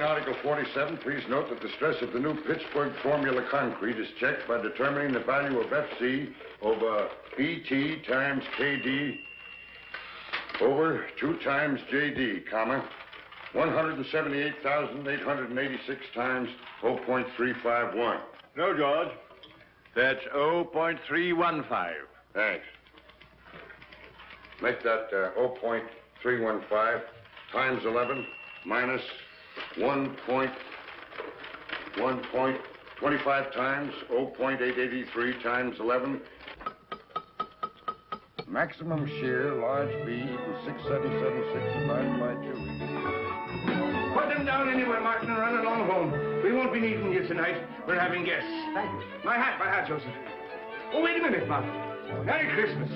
Regarding Article 47, please note that the stress of the new Pittsburgh formula concrete is checked by determining the value of FC over BT times KD over 2 times JD, comma, 178,886 times 0.351. No, George. That's 0.315. Thanks. Make that 0.315 times 11 minus 1.25 times 0.883 times 11. Maximum shear, large B, equals 6776 divided by 2. Put them down anywhere, Martin, and run along home. We won't be needing you tonight. We're having guests. Thank you. My hat, Joseph. Oh, wait a minute, Bob. Merry Christmas.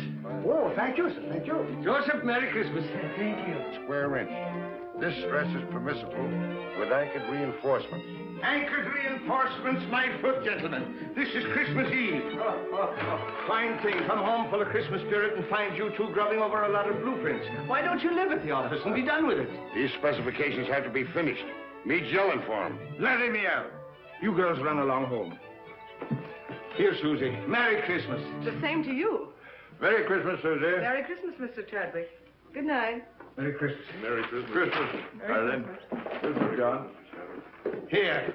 Oh, thank you, sir. Thank you. Joseph, Merry Christmas. Thank you. Square inch. This stress is permissible with anchored reinforcements. Anchored reinforcements, my foot, gentlemen. This is Christmas Eve. Fine thing. Come home full of Christmas spirit and find you two grubbing over a lot of blueprints. Why don't you live at the office and be done with it? These specifications have to be finished. Me gelling for them. Let me out. You girls run along home. Here, Susie. Merry Christmas. The same to you. Merry Christmas, Susie. Merry Christmas, Mr. Chadwick. Good night. Merry Christmas. Merry Christmas. Christmas. Christmas, John. Here.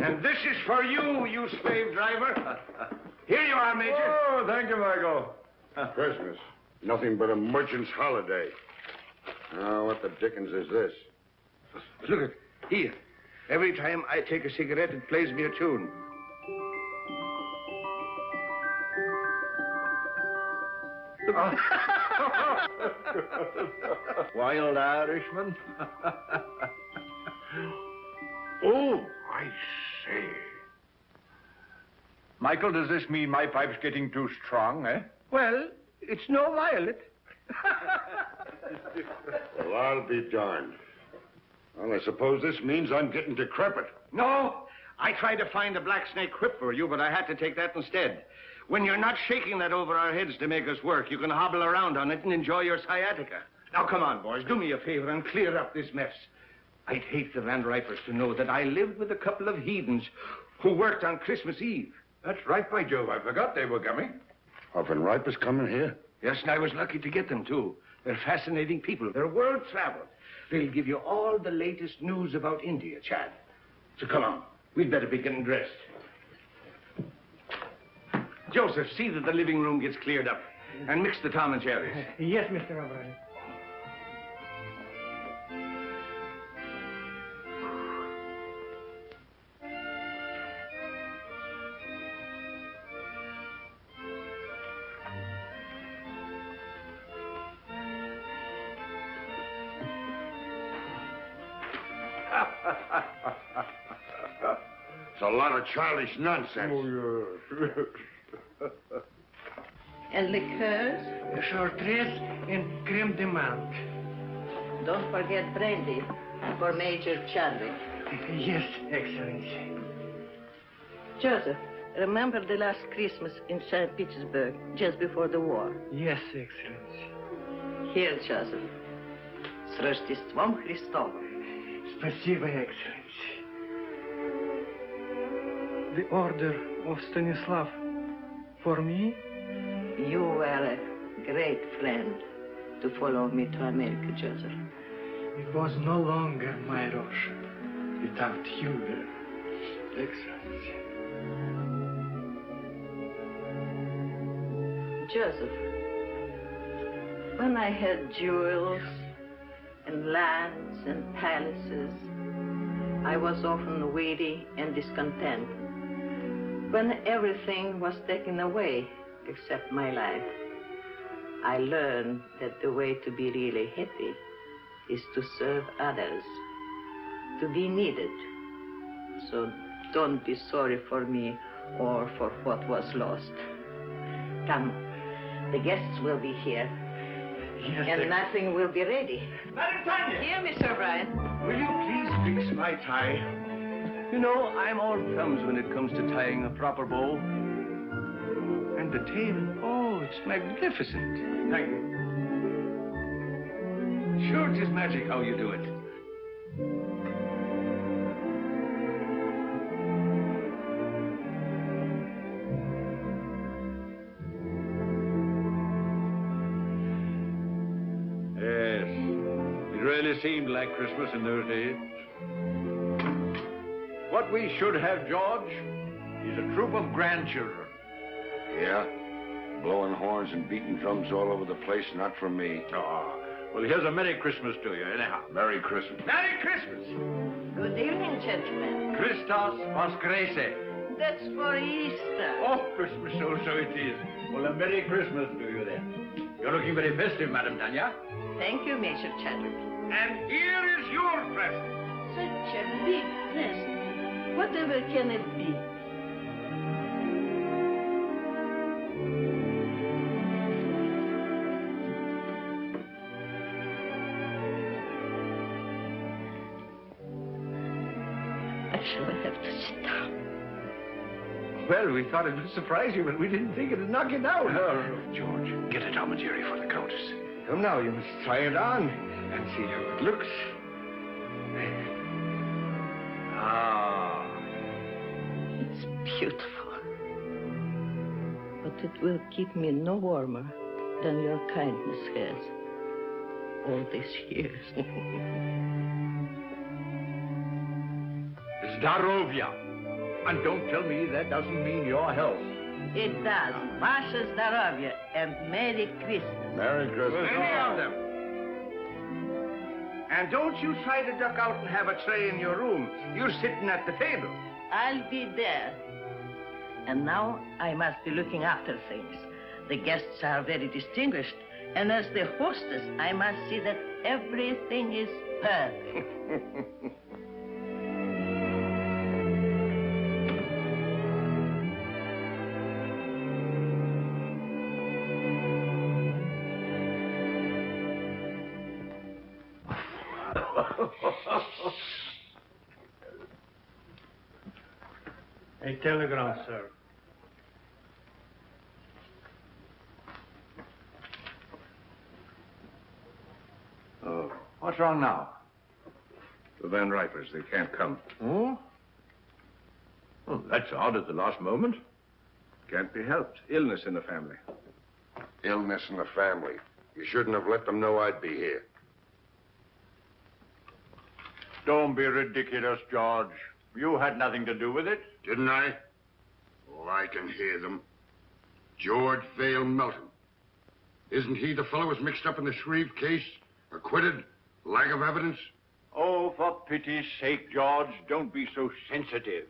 And this is for you, you slave driver. Here you are, Major. Oh, thank you, Michael. Christmas. Nothing but a merchant's holiday. Now, what the dickens is this? Look at here. Every time I take a cigarette, it plays me a tune. Wild Irishman. Oh, I say. Michael, does this mean my pipe's getting too strong, eh? Well, it's no violet. Well, I'll be darned. Well, I suppose this means I'm getting decrepit. No, I tried to find a black snake whip for you, but I had to take that instead. When you're not shaking that over our heads to make us work, you can hobble around on it and enjoy your sciatica. Now, come on, boys, do me a favor and clear up this mess. I'd hate the Van Ripers to know that I lived with a couple of heathens who worked on Christmas Eve. That's right, by Jove. I forgot they were coming. Are Van Ripers coming here? Yes, and I was lucky to get them, too. They're fascinating people. They're world travel. They'll give you all the latest news about India, Chad. So come on. We'd better be getting dressed. Joseph, see that the living room gets cleared up. And mix the Tom and Jerry's. Yes, Mr. O'Brien. It's a lot of childish nonsense. Oh, yes. And liqueurs? Chartreuse and crème de menthe. Don't forget brandy for Major Chadwick. Yes, Excellency. Joseph, remember the last Christmas in St. Petersburg, just before the war? Yes, Excellency. Here, Joseph. С Рождеством Христовым. Спасибо, Excellency. The order of Stanislav for me? You were a great friend to follow me to America, Joseph. It was no longer my Russia without you there, Excellency. Joseph, when I had jewels and lands and palaces, I was often weary and discontent. When everything was taken away except my life, I learned that the way to be really happy is to serve others, to be needed. So don't be sorry for me or for what was lost. Come, the guests will be here. Yes, And nothing will be ready. Madam Tanya! Here, Mr. O'Brien. Will you please fix my tie? You know, I'm all thumbs when it comes to tying a proper bow. And the tail, oh, it's magnificent. Thank you. Sure, it is magic how you do it. really seemed like Christmas in those days. What we should have, George, is a troop of grandchildren. Yeah? Blowing horns and beating drums all over the place, not for me. Oh, well, here's a Merry Christmas to you, anyhow. Merry Christmas. Merry Christmas! Good evening, gentlemen. Christos Voskreese. That's for Easter. Oh, Christmas, so it is. Well, a Merry Christmas to you, then. You're looking very festive, Madame Tanya. Thank you, Major Chadwick. And here is your present. Such a big present. Whatever can it be? I shall have to sit down. Well, we thought it would surprise you, but we didn't think it'd knock you down. George, get a dromedary for the Countess. Come now, you must try it on and see how it looks. Ah. It's beautiful. But it will keep me no warmer than your kindness has all these years. Zdarovia. And don't tell me that doesn't mean your health. It does. Vasha Zdarovya and Merry Christmas. Merry Christmas. Many of them. And don't you try to duck out and have a tray in your room. You're sitting at the table. I'll be there. And now I must be looking after things. The guests are very distinguished. And as the hostess, I must see that everything is perfect. A telegram, sir. Oh, what's wrong now? The Van Ripers, they can't come. Oh? Well, that's odd at the last moment. Can't be helped. Illness in the family. Illness in the family. You shouldn't have let them know I'd be here. Don't be ridiculous, George. You had nothing to do with it. Didn't I? Oh, I can hear them. George Vale Melton. Isn't he the fellow who's mixed up in the Shreve case? Acquitted? Lack of evidence? Oh, for pity's sake, George, don't be so sensitive.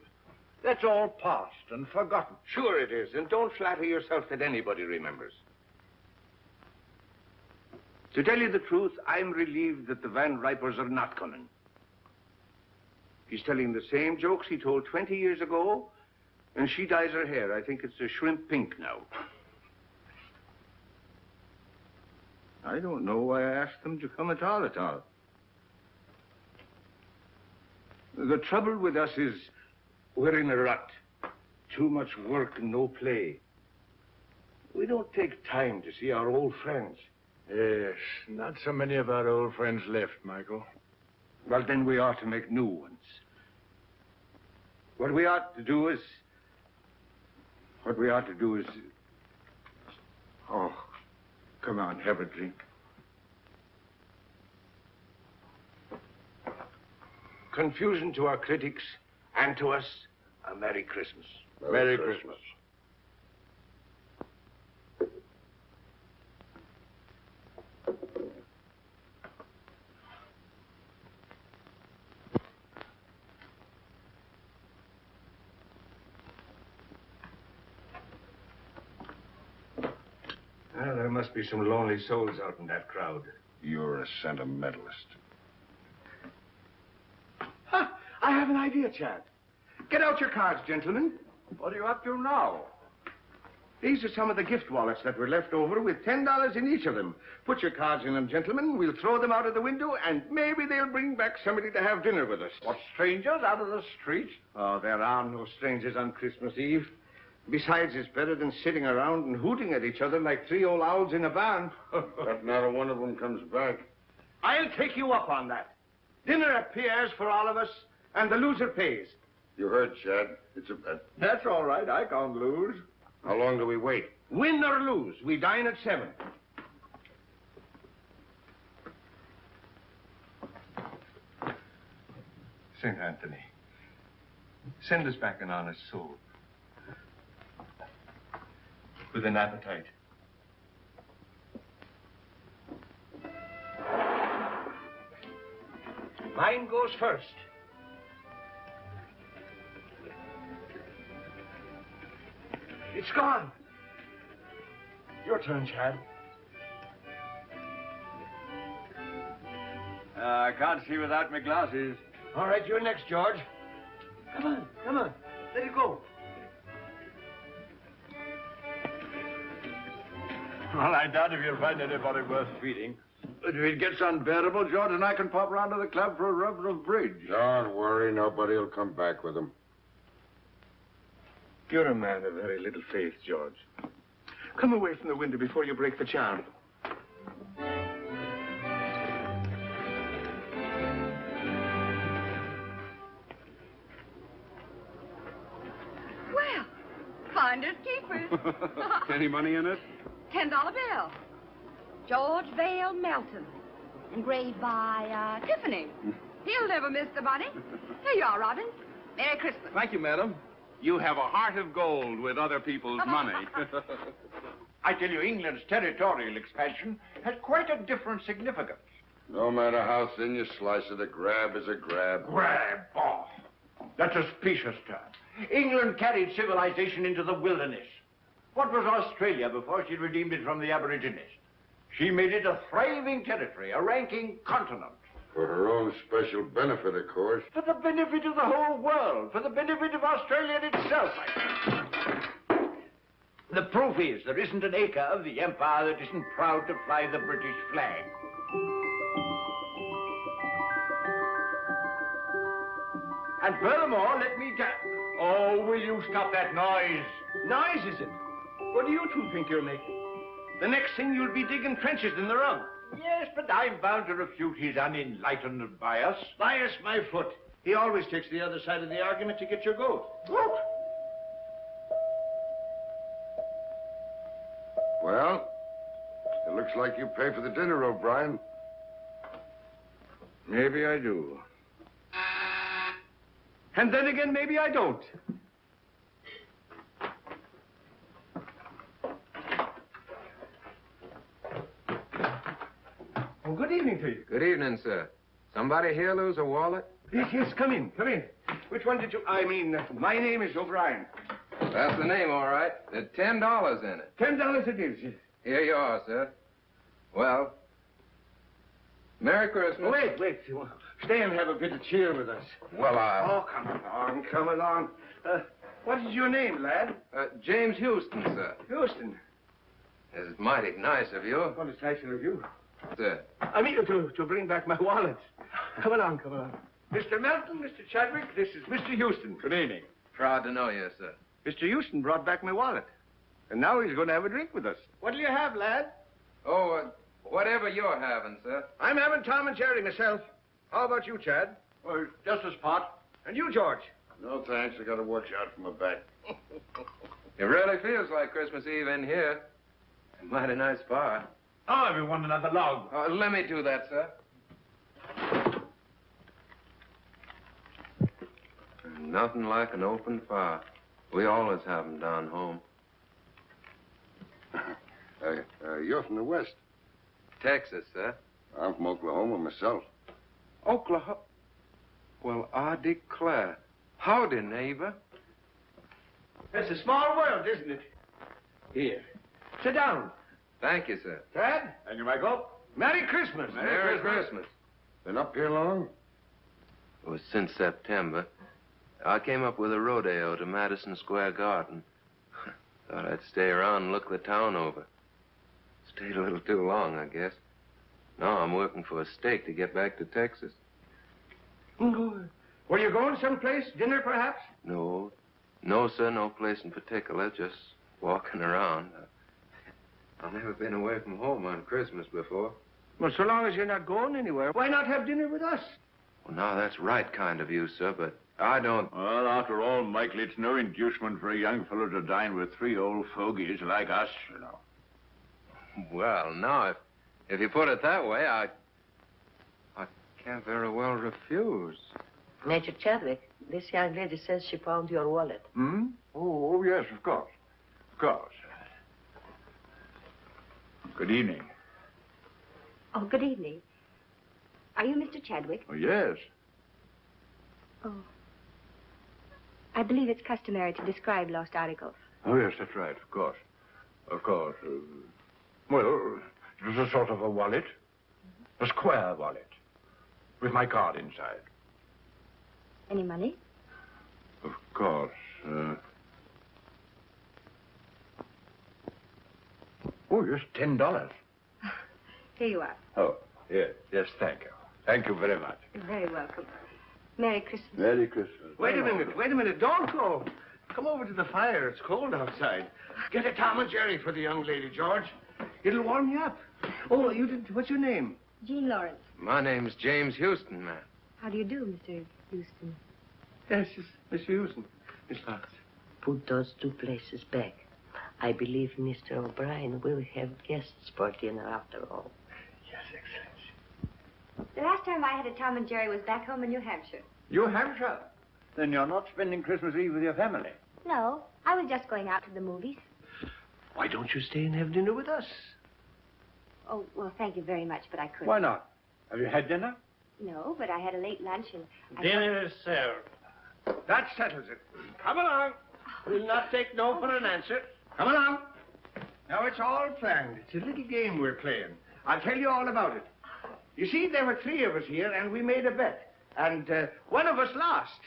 That's all past and forgotten. Sure it is, and don't flatter yourself that anybody remembers. To tell you the truth, I'm relieved that the Van Ripers are not coming. He's telling the same jokes he told 20 years ago, and she dyes her hair. I think it's a shrimp pink now. I don't know why I asked them to come at all. The trouble with us is we're in a rut. Too much work and no play. We don't take time to see our old friends. Yes, not so many of our old friends left, Michael. Well, then we ought to make new ones. What we ought to do is... Oh, come on, have a drink. Confusion to our critics and to us, a Merry Christmas. Merry Christmas. Well, there must be some lonely souls out in that crowd. You're a sentimentalist. Huh, I have an idea, Chad. Get out your cards, gentlemen. What are you up to now? These are some of the gift wallets that were left over with $10 in each of them. Put your cards in them, gentlemen. We'll throw them out of the window, and maybe they'll bring back somebody to have dinner with us. What, strangers out of the street? Oh, there are no strangers on Christmas Eve. Besides, it's better than sitting around and hooting at each other like three old owls in a barn. But not a one of them comes back. I'll take you up on that. Dinner at Pierre's for all of us, and the loser pays. You heard, Chad. It's a bet. That's all right. I can't lose. How long do we wait? Win or lose, we dine at 7. St. Anthony, send us back an honest soul. With an appetite. Mine goes first. It's gone. Your turn, Chad. I can't see without my glasses. All right, you're next, George. Come on, come on. Let it go. Well, I doubt if you'll find anybody worth feeding. But if it gets unbearable, George and I can pop round to the club for a rub of bridge. Don't worry, nobody will come back with them. You're a man of very little faith, George. Come away from the window before you break the charm. Well, finders keepers. Any money in it? $10 bill. George Vale Melton. Engraved by, Tiffany. He'll never miss the money. Here you are, Robin. Merry Christmas. Thank you, madam. You have a heart of gold with other people's money. I tell you, England's territorial expansion has quite a different significance. No matter how thin you slice it, a grab is a grab. Grab, oh, that's a specious term. England carried civilization into the wilderness. What was Australia before she redeemed it from the Aborigines? She made it a thriving territory, a ranking continent. For her own special benefit, of course. For the benefit of the whole world, for the benefit of Australia itself. The proof is there isn't an acre of the empire that isn't proud to fly the British flag. And furthermore, let me tell... Oh, will you stop that noise? Noise, is it? What do you two think you're making? The next thing you'll be digging trenches in the rug. Yes, but I'm bound to refute his unenlightened bias. Bias my foot. He always takes the other side of the argument to get your goat. Look. Well, it looks like you pay for the dinner, O'Brien. Maybe I do. And then again, maybe I don't. Well, good evening to you. Good evening, sir. Somebody here lose a wallet? Yes, come in, come in. Which one did you... my name is O'Brien. That's the name, all right. There's $10 in it. $10 it is, yes. Here you are, sir. Well, Merry Christmas. Wait. Stay and have a bit of cheer with us. Well, Oh, come along. What is your name, lad? James Houston, sir. Houston. It's mighty nice of you. Well, it's nicer of you. Sir. I mean to bring back my wallet. Come along. Mr. Melton, Mr. Chadwick, this is Mr. Houston. Good evening. Proud to know you, sir. Mr. Houston brought back my wallet. And now he's going to have a drink with us. What'll you have, lad? Oh, whatever you're having, sir. I'm having Tom and Jerry myself. How about you, Chad? Well, just a spot. And you, George? No, thanks. I got to watch out for my back. It really feels like Christmas Eve in here. Mighty nice fire. Oh, everyone another log. Let me do that, sir. Nothing like an open fire. We always have them down home. You're from the West. Texas, sir. I'm from Oklahoma myself. Oklahoma? Well, I declare. Howdy, neighbor. It's a small world, isn't it? Here. Sit down. Thank you, sir. Chad? And you, Michael? Merry Christmas. Merry Christmas. Been up here long? It was since September. I came up with a rodeo to Madison Square Garden. Thought I'd stay around and look the town over. Stayed a little too long, I guess. Now I'm working for a stake to get back to Texas. Were you going someplace? Dinner, perhaps? No, sir, no place in particular. Just walking around. I've never been away from home on Christmas before. Well, so long as you're not going anywhere, why not have dinner with us? Well, now, that's right kind of you, sir, but I don't... Well, after all, Michael, it's no inducement for a young fellow to dine with three old fogies like us, you know. Well, now, if you put it that way, I can't very well refuse. Major Chadwick, this young lady says she found your wallet. Hmm? Oh, yes, of course. Of course. Good evening. Oh, good evening. Are you Mr. Chadwick? Oh, yes. Oh. I believe it's customary to describe lost articles. Oh, yes, that's right, of course. Of course. Well, it was a sort of a wallet. A square wallet. With my card inside. Any money? Of course. Oh, yes, $10. Here you are. Oh, yes, thank you. Thank you very much. You're very welcome. Merry Christmas. Merry Christmas. Wait a minute. Don't go. Come over to the fire. It's cold outside. Get a Tom and Jerry for the young lady, George. It'll warm you up. Oh, you didn't. What's your name? Jean Lawrence. My name's James Houston, ma'am. How do you do, Mr. Houston? Yes, Miss Houston. Miss Lawrence. Put those two places back. I believe Mr. O'Brien will have guests for dinner after all. Yes, Excellency. The last time I had a Tom and Jerry was back home in New Hampshire. New Hampshire? Then you're not spending Christmas Eve with your family? No, I was just going out to the movies. Why don't you stay and have dinner with us? Oh, well, thank you very much, but I couldn't. Why not? Have you had dinner? No, but I had a late lunch and... Dinner is served. That settles it. Come along. We'll not take no for an answer. Come along. Now, it's all planned. It's a little game we're playing. I'll tell you all about it. You see, there were 3 of us here, and we made a bet. And one of us lost.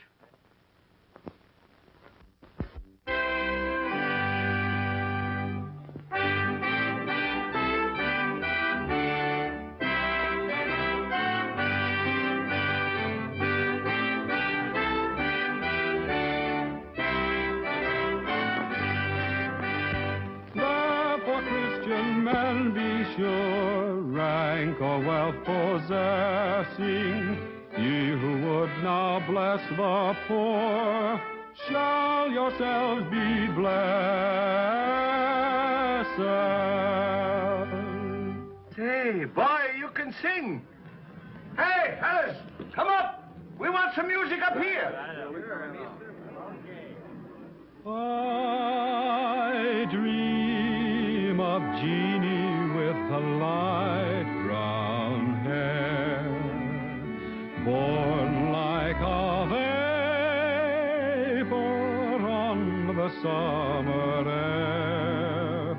Sure, rank or wealth possessing, ye who would now bless the poor, shall yourselves be blessed. Hey, boy, you can sing. Hey, fellas, come up. We want some music up here. I dream of Jeannie with the light brown hair, born like a vapor on the summer air.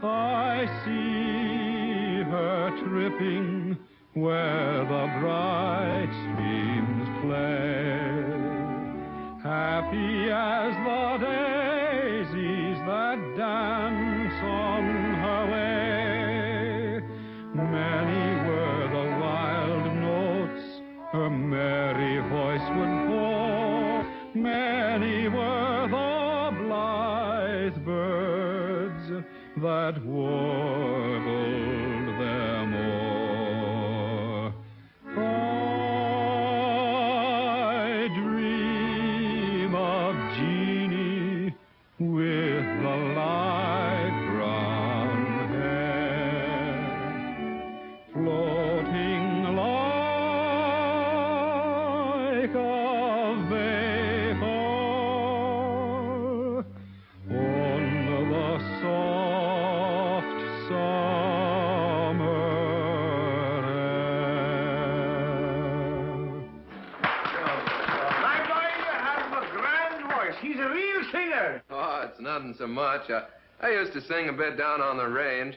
I see her tripping where the bright streams play, happy as the daisies that dance on her way. Many were the wild notes her merry voice would pour, many were the blithe birds that warbled them o'er. I dream of Jeannie with the light brown hair, floating like a vapor on the soft summer My boy, you have a grand voice. He's a real singer. Oh, it's nothing so much. I used to sing a bit down on the range.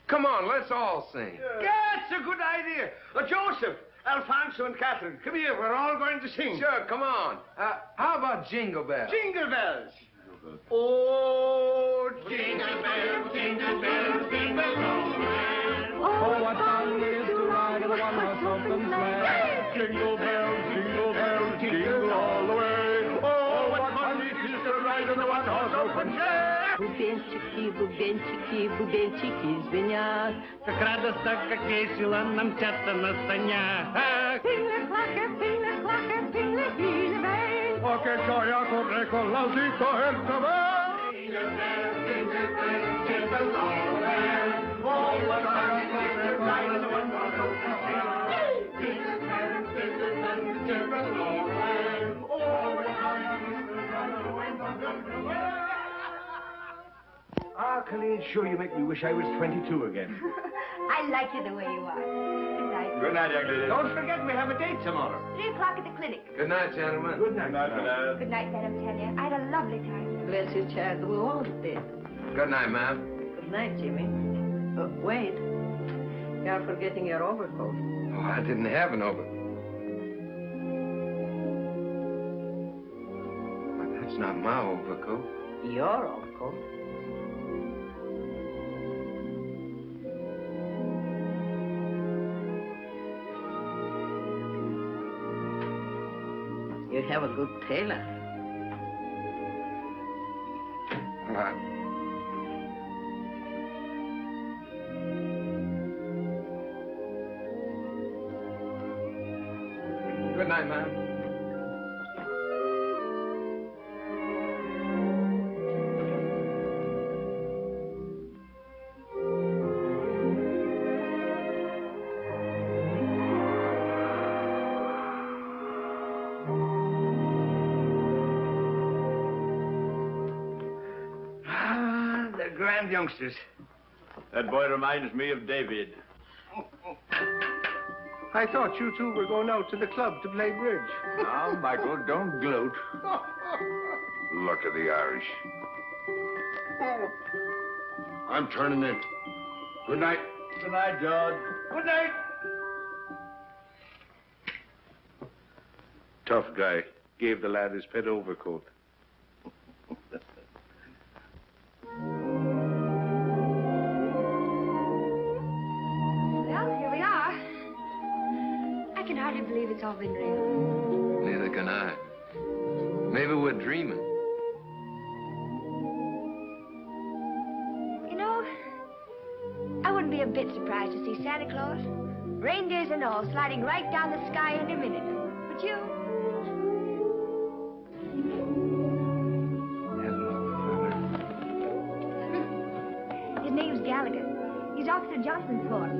Come on, let's all sing. That's a good idea. Joseph, Alfonso, and Catherine, come here. We're all going to sing. Sure, come on. How about Jingle Bells? Jingle bells. Oh, jingle bells, jingle bells, jingle all the way. Oh, what fun it is to ride in a one-horse open sleigh. Jingle bells, jingle bells, jingle all the way. Oh, what fun it is to ride in a one-horse open sleigh. Бубенчики, бубенчики, бубенчики звенят. Как радостно, как весело нам мчаться на санях. Oh, che gioia corre con l'aldito e il cavallo. Jingle bells, jingle bells, jingle all the way. Oh, what fun it is to ride in a one-horse open sleigh. Jingle bells, jingle bells, jingle all the way. Colleen, sure you make me wish I was 22 again. I like you the way you are. Good night. Good night, young lady. Don't forget we have a date tomorrow. 3 o'clock at the clinic. Good night, gentlemen. Good night. Good night, Madam Tanya. I had a lovely time. Bless you, child. We all did. Good night, ma'am. Good night, Jimmy. Wait. You're forgetting your overcoat. Oh, I didn't have an overcoat. Well, that's not my overcoat. Your overcoat? You have a good tailor. Well, good night, ma'am. They're grand youngsters. That boy reminds me of David. I thought you two were going out to the club to play bridge. Now, Michael, don't gloat. Luck of the Irish. I'm turning in. Good night. Good night, George. Good night. Tough guy. Gave the lad his pet overcoat. Well, here we are. I can hardly believe it's all been real. Neither can I. Maybe we're dreaming. You know, I wouldn't be a bit surprised to see Santa Claus, reindeers and all, sliding right down the sky in a minute. Would you? His name's Gallagher. He's Officer Johnson's force.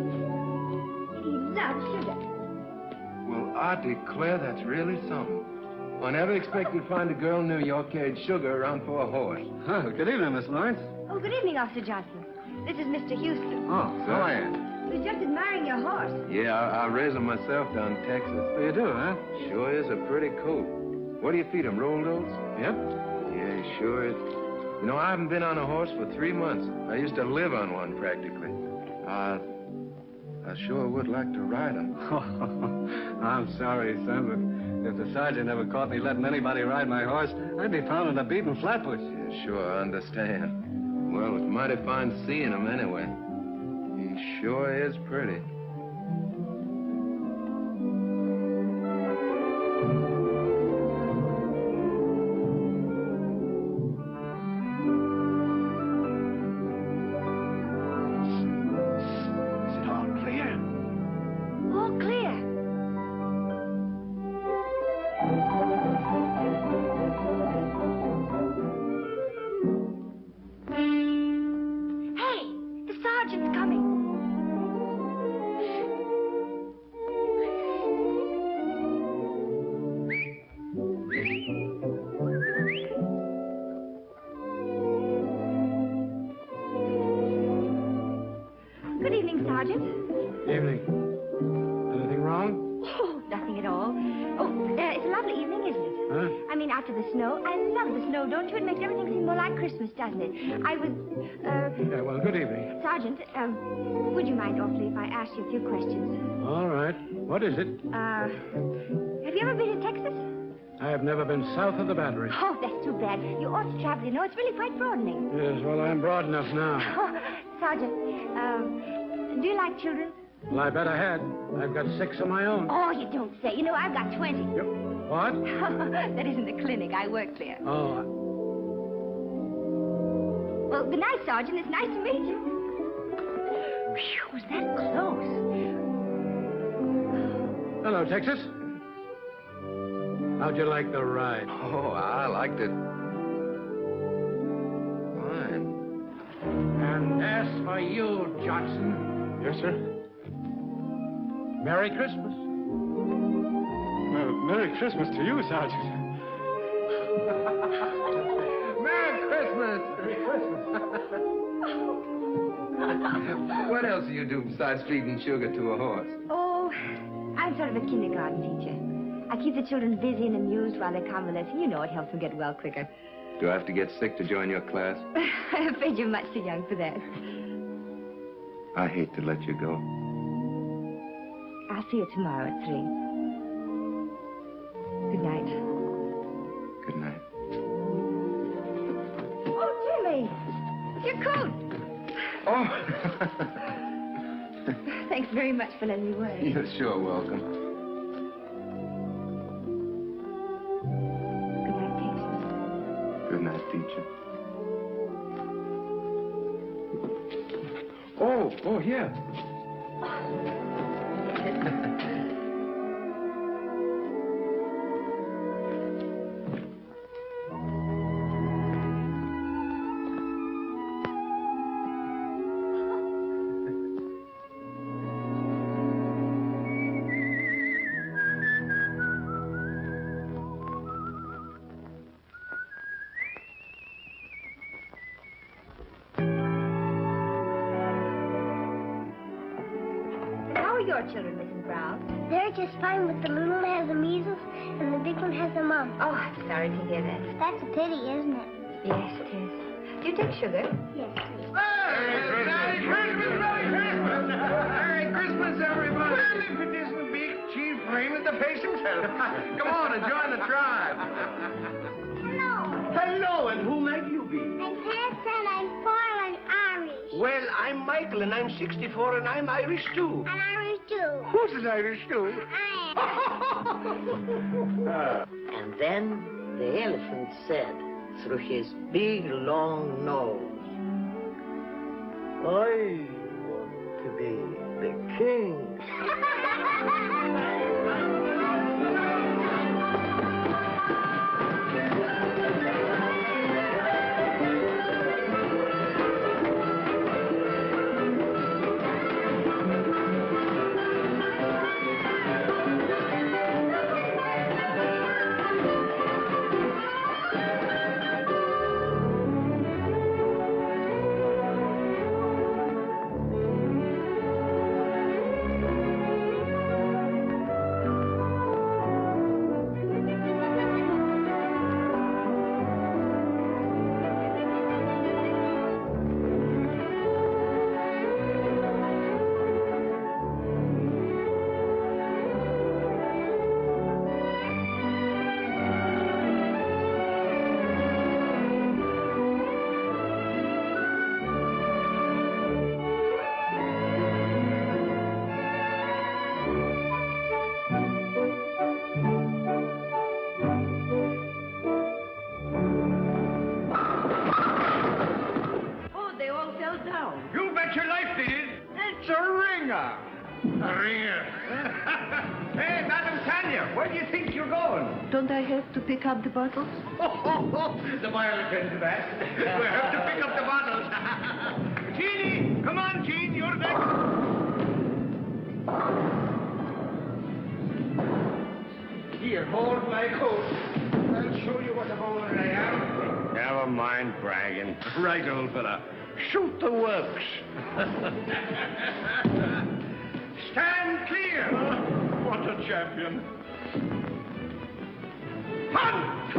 He loves sugar. Well, I declare that's really something. I never expected to find a girl in New York carried sugar around for a horse. Oh, good evening, Miss Lawrence. Oh, good evening, Officer Johnson. This is Mr. Houston. Oh, So I am. He was just admiring your horse. Yeah, I raised him myself down in Texas. So you do, huh? Sure is a pretty coat. What do you feed him, rolled oats? Yep. Yeah, he sure is. You know, I haven't been on a horse for 3 months. I used to live on one practically. I sure would like to ride him. I'm sorry, son, but if the sergeant ever caught me letting anybody ride my horse, I'd be found in a beaten flatbush. Yeah, sure, I understand. Well, it's mighty fine seeing him anyway. He sure is pretty. Is it all clear? All clear. Hey, the sergeant's coming. Good evening, Sergeant. Evening. Anything wrong? Oh, nothing at all. Oh, it's a lovely evening, isn't it? Huh? I mean, after the snow. I love the snow, don't you? It makes everything seem more like Christmas, doesn't it? I was, Yeah, well, good evening. Sergeant, would you mind awfully if I asked you a few questions? All right. What is it? Have you ever been to Texas? I have never been south of the Battery. Oh, that's too bad. You ought to travel, you know. It's really quite broadening. Yes, well, I'm broad enough now. Oh, Sergeant, do you like children? Well, I bet I had. I've got 6 of my own. Oh, you don't say. You know, I've got 20. Yep. What? That isn't the clinic. I work there. Oh, Well, good night, Sergeant. It's nice to meet you. Phew, was that close? hello, Texas. How'd you like the ride? Oh, I liked it. Fine. And as for you, Johnson. Yes, sir. Merry Christmas. Well, Merry Christmas to you, Sergeant. Merry Christmas. Christmas! What else do you do besides feeding sugar to a horse? Oh, I'm sort of a kindergarten teacher. I keep the children busy and amused while they're convalescing. You know, it helps them get well quicker. Do I have to get sick to join your class? I'm afraid you're much too young for that. I hate to let you go. I'll see you tomorrow at 3. Good night. Good night. Oh, Jimmy! Your coat! Oh! Thanks very much for letting me wear it. You're sure welcome. Good night, teacher. Good night, teacher. Oh, here. Your children, Mrs. Brown? They're just fine, but the little one has the measles and the big one has the mumps. Oh, I'm sorry to hear that. That's a pity, isn't it? Yes, it is. Do you take sugar? Yes, please. Merry Christmas! Merry Christmas, everybody! Well, if it isn't Big Chief Raymond, the face himself. Come on and join the tribe. Hello. Hello, and who might you be? I'm Tessa and I'm 4 and Irish. Well, I'm Michael, and I'm 64, and I'm Irish, too. And Irish too. Who's an Irish, too? I am. And then the elephant said through his big, long nose, I want to be the king. Hey, Madam Tanya, where do you think you're going? Don't I have to pick up the bottles? The boy'll attend to that. We have to pick up the bottles. Jeannie, come on, Jean, you're next. Here, hold my coat. I'll show you what a bowler I am. Never mind bragging. Right, old fella. Shoot the works. Stand clear. What a champion. 1, 2.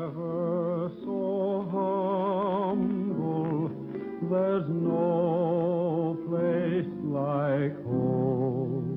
Ever so humble, there's no place like home.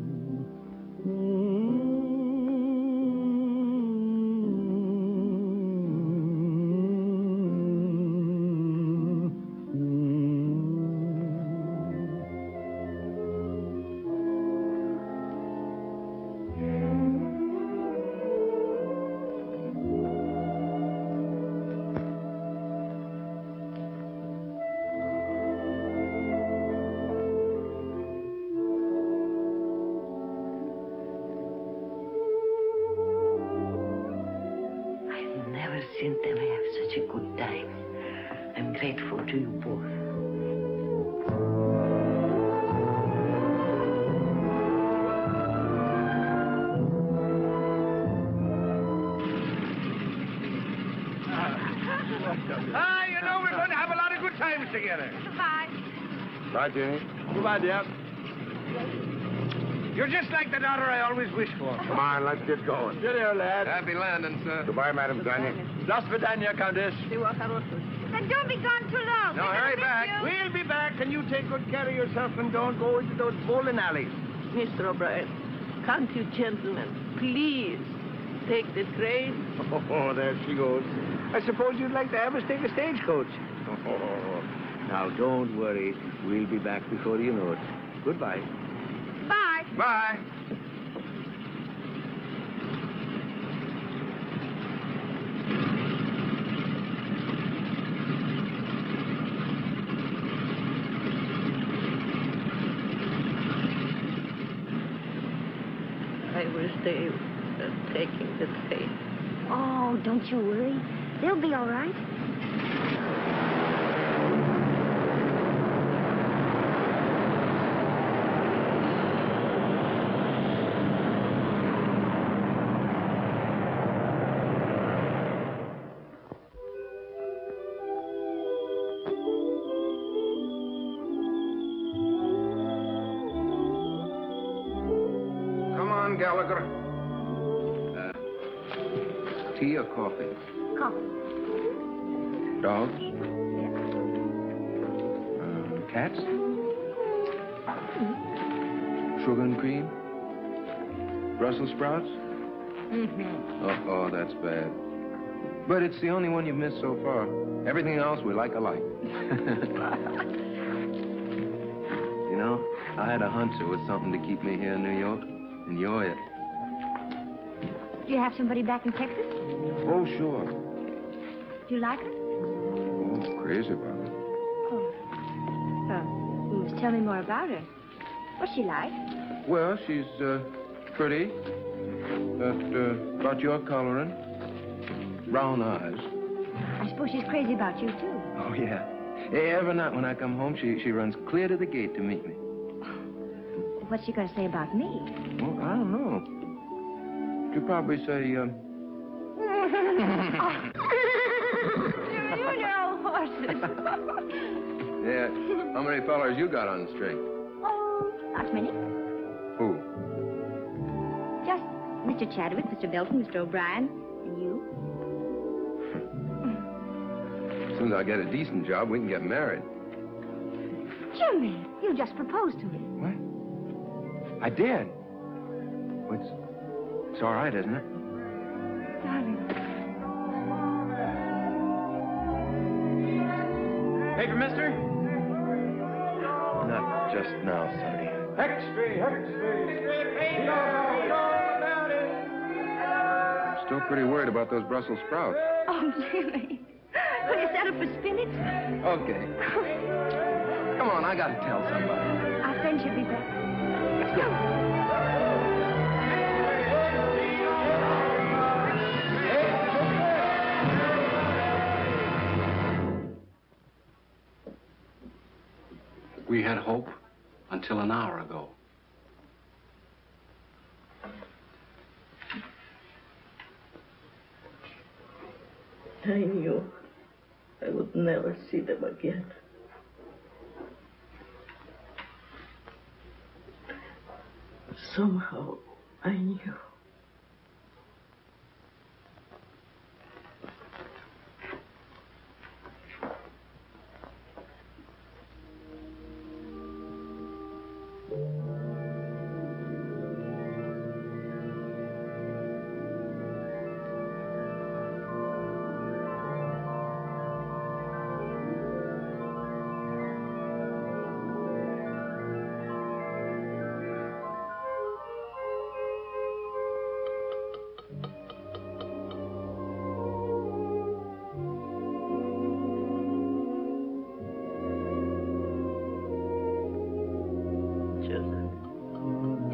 Seen them have such a good time. I'm grateful to you both. You know we're going to have a lot of good times together. Goodbye. Bye, Jenny. Goodbye, dear. You're just like the daughter I always wished for. Come on, let's get going. Cheerio, lad. Happy landing, sir. Goodbye, Madam Tanya. До свидания, Countess. And don't be gone too long. No, hurry back. We'll be back, and you take good care of yourself and don't go into those bowling alleys. Mr. O'Brien, can't you gentlemen please take the train? Oh, there she goes. I suppose you'd like to have us take a stagecoach. Oh, now, don't worry. We'll be back before you know it. Goodbye. Bye. Bye. I will stay taking the train. Oh, don't you worry. They'll be all right. Come on, Gallagher. Tea or coffee? Coffee. Dogs? Cats? Sugar and cream? Brussels sprouts? Mm-hmm. Oh, that's bad. But it's the only one you've missed so far. Everything else we like alike. You know, I had a hunch there was something to keep me here in New York, and you're it. Do you have somebody back in Texas? Oh, sure. Do you like her? Oh, crazy about it. Tell me more about her. What's she like? Well, she's pretty. About your coloring. Brown eyes. I suppose she's crazy about you, too. Oh, yeah. Every night when I come home, she runs clear to the gate to meet me. What's she going to say about me? Well, I don't know. She'll probably say, You know horses. Yeah. How many fellers you got on the street? Oh, not many. Who? Just Mr. Chadwick, Mr. Melton, Mr. O'Brien, and you. As soon as I get a decent job, we can get married. Jimmy, you just proposed to me. What? I did. Well, it's all right, isn't it? Darling. Paper, mister? Not just now, Sonny. Extra. I'm still pretty worried about those Brussels sprouts. Oh, Jimmy. Will you settle for spinach? Okay. Come on, I gotta tell somebody. Our friend should be back. Let's go. We had hope until an hour ago. I knew I would never see them again. Somehow, I knew.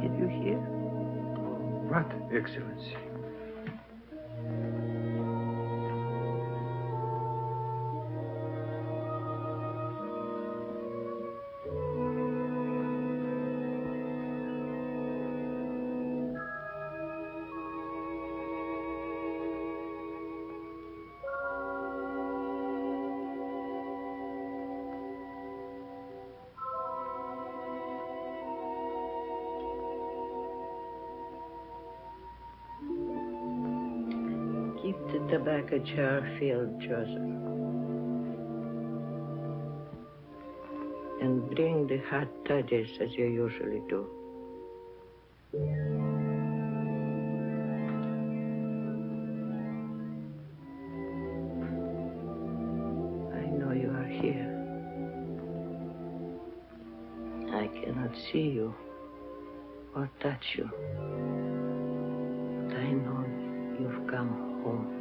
Did you hear? What, Excellency? Keep the tobacco jar filled, Joseph. And bring the hot toddies as you usually do. I know you are here. I cannot see you or touch you. But I know you've come home.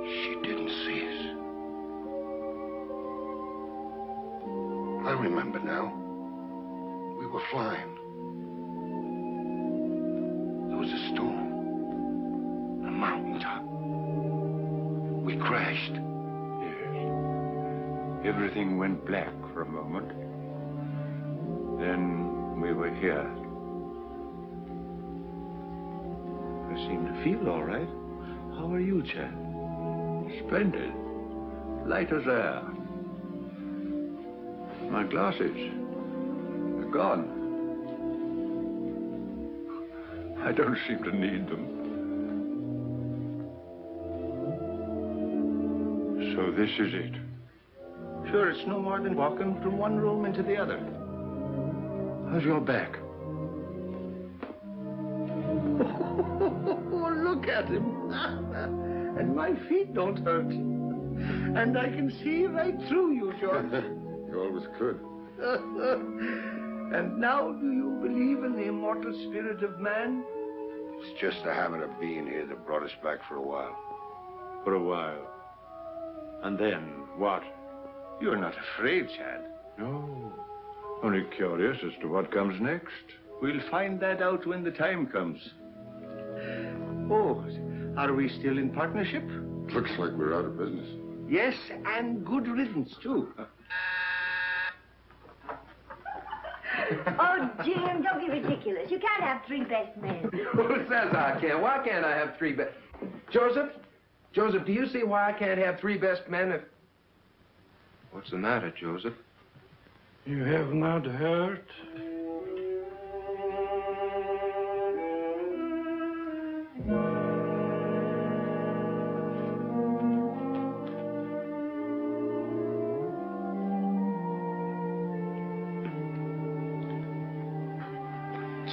She didn't see us. I remember now. We were flying. There was a storm. A mountaintop. We crashed. Yes. Everything went black for a moment. Then we were here. I seem to feel all right. How are you, Chad? Splendid. Light as air. My glasses. They're gone. I don't seem to need them. So this is it. Sure, it's no more than walking from one room into the other. How's your back? Oh, look at him. And my feet don't hurt. And I can see right through you, George. You always could. And now do you believe in the immortal spirit of man? It's just the habit of being here that brought us back for a while. For a while. And then what? You're not afraid, Chad. No. Only curious as to what comes next. We'll find that out when the time comes. Oh, are we still in partnership? Looks like we're out of business. Yes, and good riddance, too. Oh, Jim, don't be ridiculous. You can't have three best men. Who says I can't? Why can't I have three best... Joseph? Joseph, do you see why I can't have three best men if... What's the matter, Joseph? You have not heard?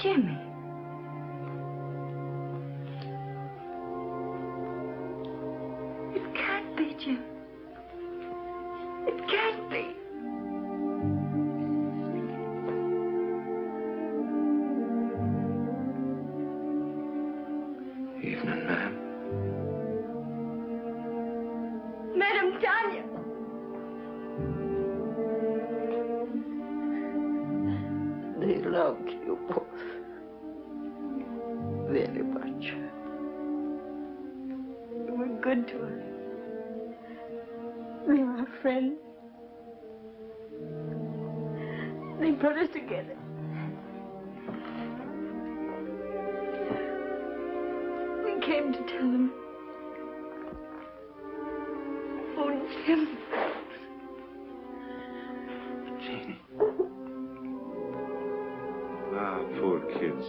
Jimmy. It can't be, Jim. It can't be. Evening, ma'am. Madam Tanya. They loved you both very much. You were good to us. We were friends. They brought us together. We came to tell them. Oh, Jim. Jeannie. Ah, poor kids.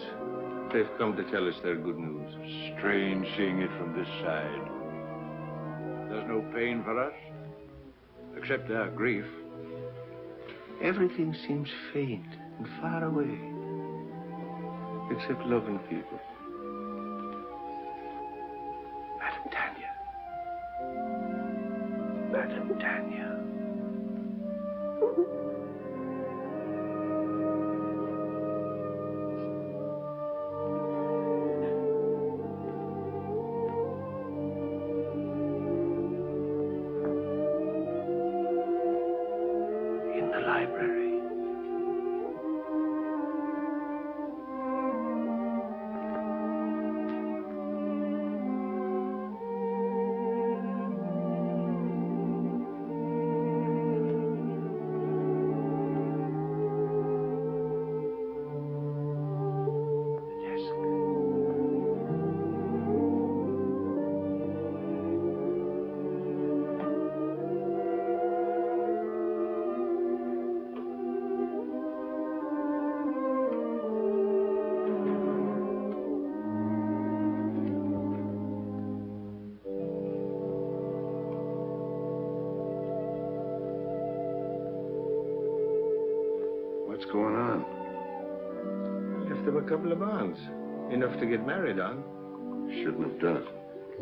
They've come to tell us their good news. Strange seeing it from this side. There's no pain for us, except our grief. Everything seems faint and far away, except loving people. Madam Tanya. Madam Tanya. going on? Left him a couple of bonds. Enough to get married on. Shouldn't have done it.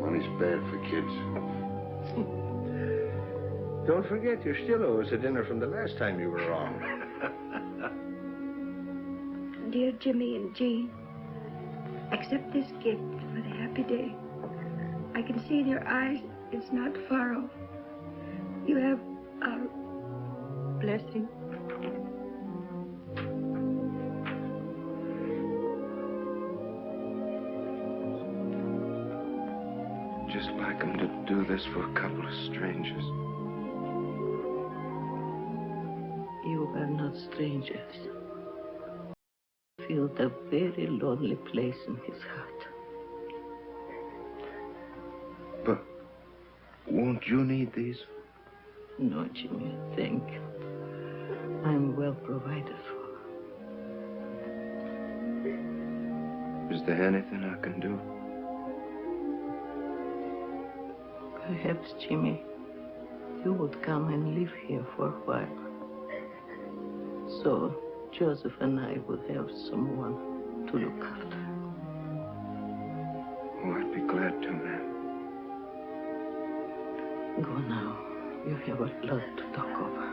Money's bad for kids. Don't forget, you still owe us a dinner from the last time you were wrong. Dear Jimmy and Jean, accept this gift for the happy day. I can see in your eyes it's not far off. You have our blessing. Just like him to do this for a couple of strangers. You are not strangers. Feel the very lonely place in his heart. But won't you need these? No, Jimmy, thank you. I'm well provided for. Is there anything I can do? Perhaps, Jimmy, you would come and live here for a while. So Joseph and I would have someone to look after. Oh, I'd be glad to, ma'am. Go now. You have a lot to talk over.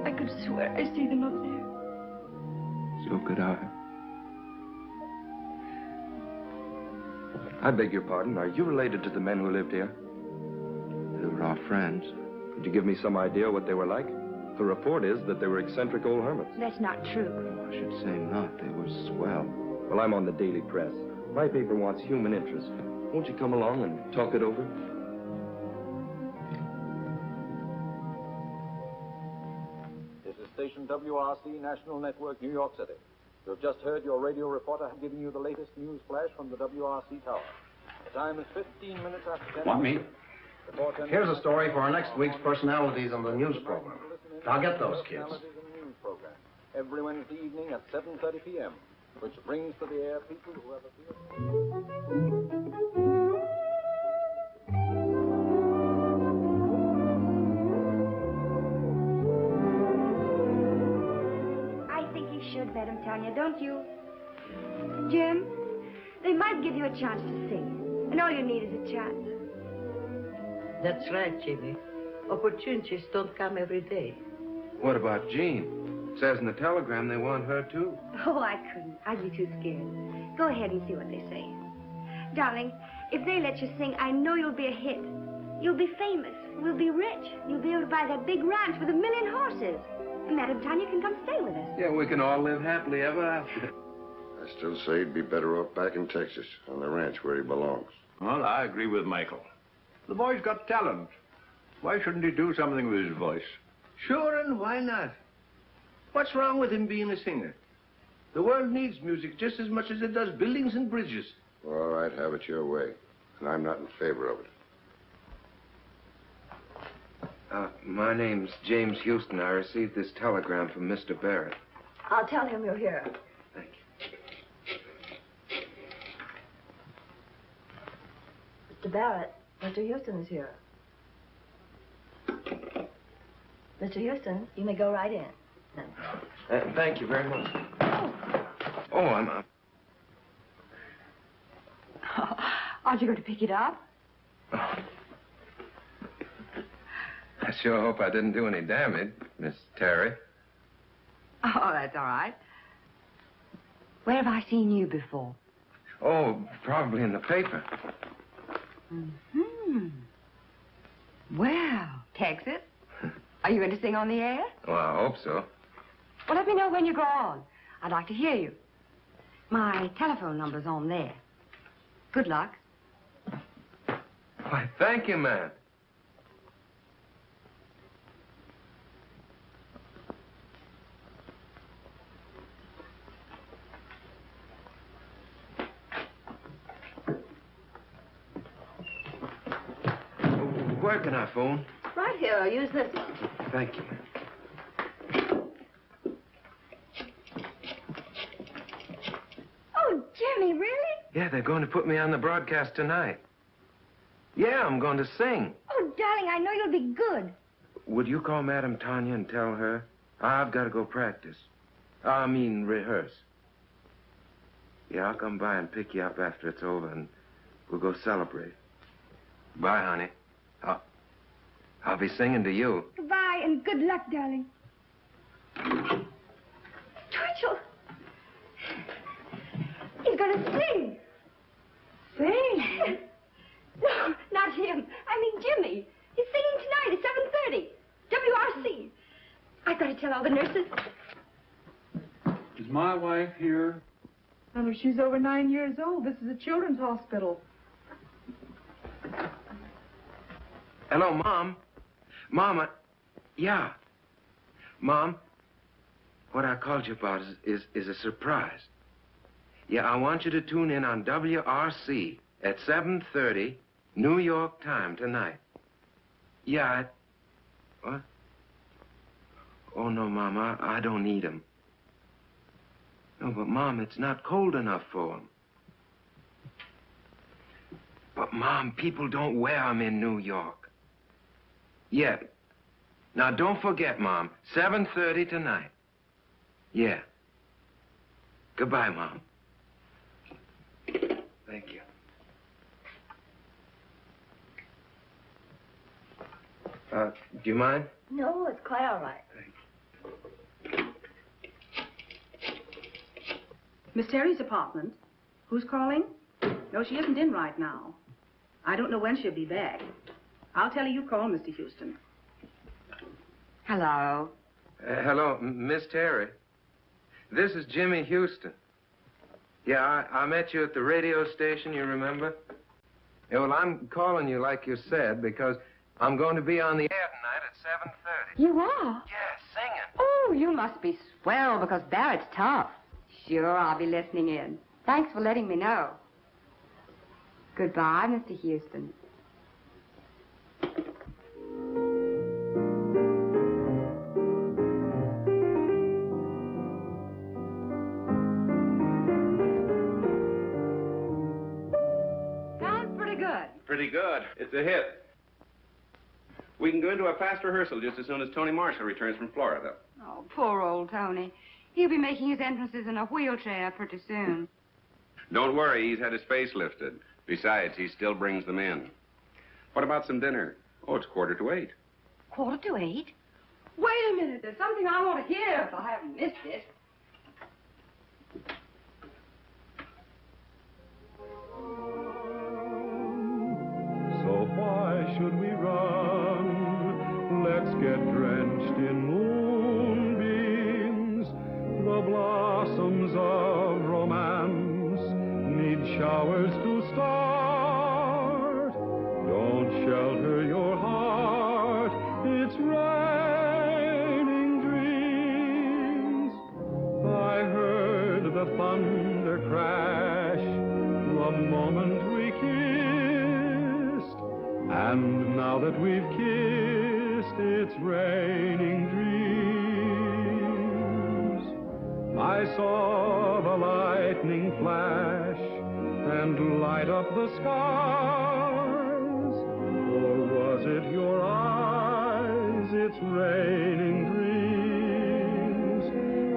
I could swear I see them up there. So could I. I beg your pardon. Are you related to the men who lived here? They were our friends. Could you give me some idea what they were like? The report is that they were eccentric old hermits. That's not true. I should say not. They were swell. Well, I'm on the Daily Press. My paper wants human interest. Won't you come along and talk it over? This is station WRC National Network, New York City. You have just heard your radio reporter giving you the latest news flash from the WRC tower. The time is 15 minutes after 10. Want me? Here's a story for our next week's personalities on the news program. I'll get those kids. News program every Wednesday evening at 7:30 p.m., which brings to the air people who have appeared. Should, Madam Tanya, don't you? Jim, they might give you a chance to sing, and all you need is a chance. That's right, Jimmy. Opportunities don't come every day. What about Jean? It says in the telegram they want her, too. Oh, I couldn't. I'd be too scared. Go ahead and see what they say. Darling, if they let you sing, I know you'll be a hit. You'll be famous. We'll be rich. You'll be able to buy that big ranch with 1 million horses. And Madam Tanya can come stay with us. Yeah, we can all live happily ever after. I still say he'd be better off back in Texas, on the ranch where he belongs. Well, I agree with Michael. The boy's got talent. Why shouldn't he do something with his voice? Sure, and why not? What's wrong with him being a singer? The world needs music just as much as it does buildings and bridges. All right, have it your way. And I'm not in favor of it. My name's James Houston. I received this telegram from Mr. Barrett. I'll tell him you're here. Thank Mr. Barrett, Mr. Houston is here. Mr. Houston, you may go right in. Thank you very much. Oh, I'm up. Aren't you going to pick it up? Oh. I sure hope I didn't do any damage, Miss Terry. Oh, that's all right. Where have I seen you before? Oh, probably in the paper. Mm-hmm. Well, Texas, are you going to sing on the air? Well, I hope so. Well, let me know when you go on. I'd like to hear you. My telephone number's on there. Good luck. Why, thank you, man. where can I phone? Right here. Use this one. Thank you. Oh, Jimmy, really? Yeah, they're going to put me on the broadcast tonight. Yeah, I'm going to sing. Oh, darling, I know you'll be good. Would you call Madame Tanya and tell her? I've got to go practice. I mean, rehearse. Yeah, I'll come by and pick you up after it's over, and we'll go celebrate. Bye, honey. I'll be singing to you. Goodbye, and good luck, darling. Twitchell! He's gonna sing. Sing? No, not him. I mean Jimmy. He's singing tonight at 7:30. WRC. I've got to tell all the nurses. Is my wife here? Honey, she's over 9 years old. This is a children's hospital. Hello, Mom. Mama. Yeah. Mom, what I called you about is a surprise. Yeah, I want you to tune in on WRC at 7:30, New York time tonight. Yeah, what? Oh, no, Mom, I don't need 'em. No, but, Mom, it's not cold enough for 'em. But, Mom, people don't wear 'em in New York. Yeah. Now, don't forget, Mom, 7:30 tonight. Yeah. Goodbye, Mom. Thank you. Do you mind? No, it's quite all right. Miss Terry's apartment. Who's calling? No, she isn't in right now. I don't know when she'll be back. I'll tell her you called, Mr. Houston. Hello. Hello, Miss Terry. This is Jimmy Houston. Yeah, I met you at the radio station, you remember? Yeah, well, I'm calling you like you said because I'm going to be on the air tonight at 7:30. You are? Yeah, singing. Oh, you must be swell because Barrett's tough. Sure, I'll be listening in. Thanks for letting me know. Goodbye, Mr. Houston. Sounds pretty good. Pretty good. It's a hit. We can go into a fast rehearsal just as soon as Tony Marshall returns from Florida. Oh, poor old Tony. He'll be making his entrances in a wheelchair pretty soon. Don't worry, he's had his face lifted. Besides, he still brings them in. What about some dinner? Oh, it's 7:45. 7:45? Wait a minute. There's something I want to hear if I haven't missed it. So why should we run? Let's get drenched in moonbeams. The blossoms of romance need showers to start. Don't shelter your heart. It's raining dreams. I heard the thunder crash the moment we kissed. And now that we've kissed, it's raining dreams. I saw the lightning flash and light up the skies. Or was it your eyes? It's raining dreams.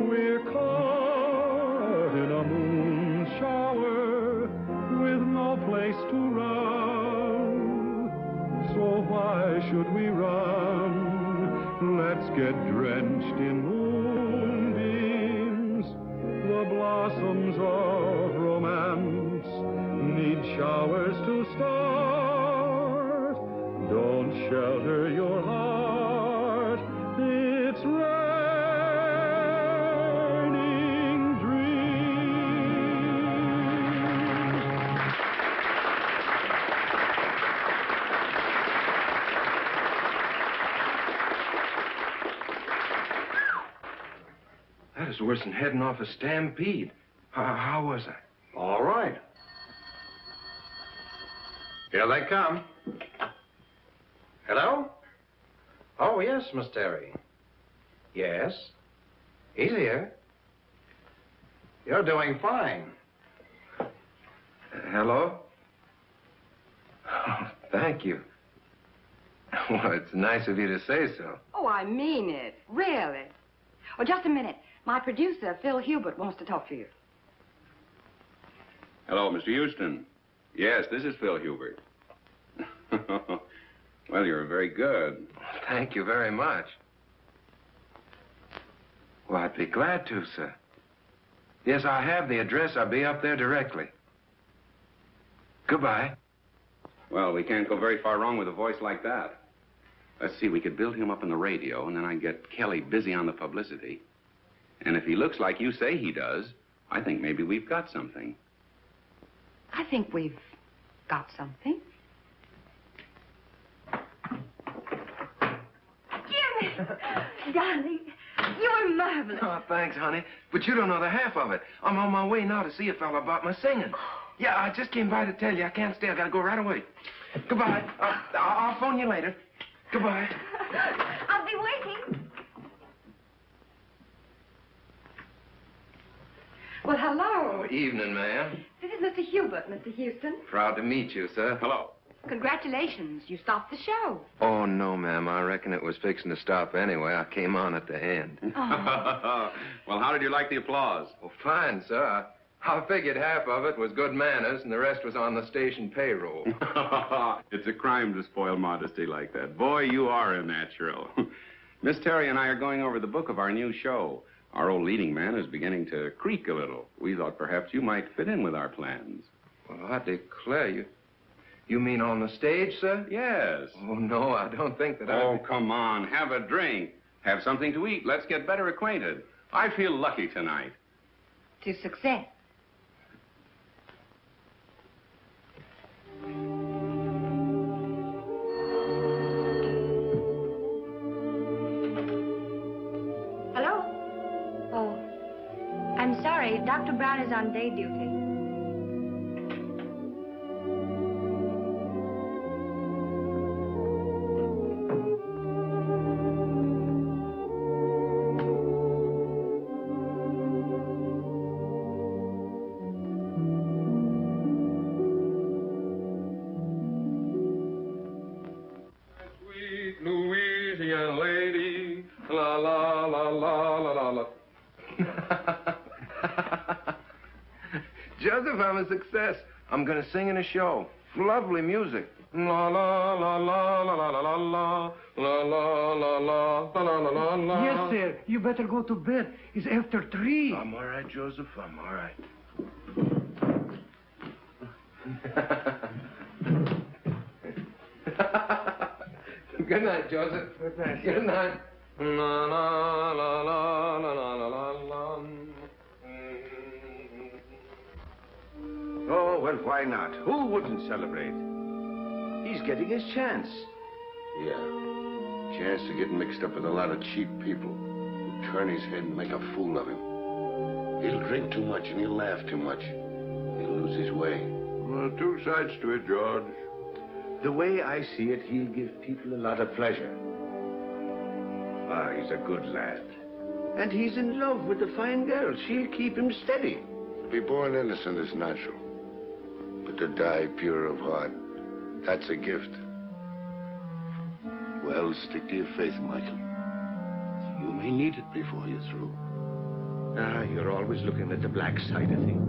We're caught in a moon shower with no place to run. So why should we run? Let's get drenched in moonbeams. The blossoms of romance need showers to start. Don't shelter your heart. It's raining dreams. That is worse than heading off a stampede. How was I? All right. Here they come. Hello? Oh, yes, Miss Terry. Yes? He's here. You're doing fine. Hello? Oh, thank you. Well, it's nice of you to say so. Oh, I mean it. Really. Oh, just a minute. My producer, Phil Hubert, wants to talk to you. Hello, Mr. Houston. Yes, this is Phil Hubert. Well, you're very good. Thank you very much. Well, I'd be glad to, sir. Yes, I have the address. I'll be up there directly. Goodbye. Well, we can't go very far wrong with a voice like that. Let's see, we could build him up on the radio, and then I'd get Kelly busy on the publicity. And if he looks like you say he does, I think maybe we've got something. I think we've got something. Jimmy! Darling, you were marvelous. Oh, thanks, honey. But you don't know the half of it. I'm on my way now to see a fella about my singing. Yeah, I just came by to tell you. I can't stay. I gotta go right away. Goodbye. I'll phone you later. Goodbye. I'll be waiting. Well, hello. Oh, evening, ma'am. This is Mr. Hubert, Mr. Houston. Proud to meet you, sir. Hello. Congratulations. You stopped the show. Oh, no, ma'am. I reckon it was fixing to stop anyway. I came on at the end. Oh. Well, how did you like the applause? Well, fine, sir. I figured half of it was good manners and the rest was on the station payroll. It's a crime to spoil modesty like that. Boy, you are a natural. Miss Terry and I are going over the book of our new show. Our old leading man is beginning to creak a little. We thought perhaps you might fit in with our plans. Well, I declare, you mean on the stage, sir? Yes. Oh, no, I don't think that Oh, come on. Have a drink. Have something to eat. Let's get better acquainted. I feel lucky tonight. To success. Hello? Oh, I'm sorry. Dr. Brown is on day duty. Sweet Louisiana lady, la la la la la la la. Joseph, I'm a success. I'm going to sing in a show. Lovely music. La la la la la la la la la la la la la la la la. Yes, sir. You better go to bed. It's after 3. I'm all right, Joseph. I'm all right. Good night, Joseph. Good night. Good night. La la la la la la la la la. Oh, well, why not? Who wouldn't celebrate? He's getting his chance. Yeah. Chance to get mixed up with a lot of cheap people who turn his head and make a fool of him. He'll drink too much and he'll laugh too much. He'll lose his way. Well, 2 sides to it, George. The way I see it, he'll give people a lot of pleasure. Ah, he's a good lad. And he's in love with a fine girl. She'll keep him steady. To be born innocent is natural. But to die pure of heart, that's a gift. Well, stick to your faith, Michael. You may need it before you're through. Ah, you're always looking at the black side of things.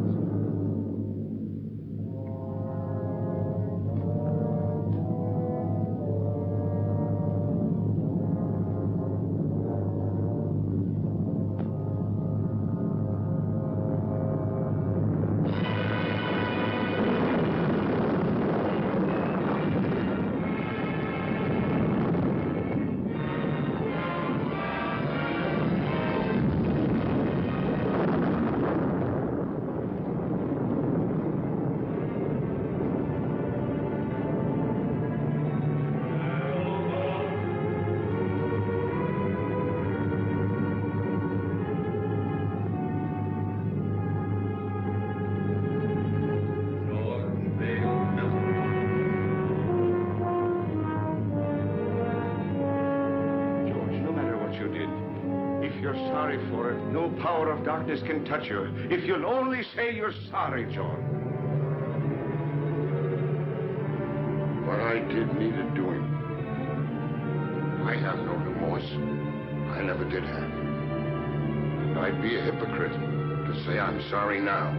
you're sorry for it, no power of darkness can touch you. If you'll only say you're sorry, John. What I did needed doing. I have no remorse. I never did have. And I'd be a hypocrite to say I'm sorry now.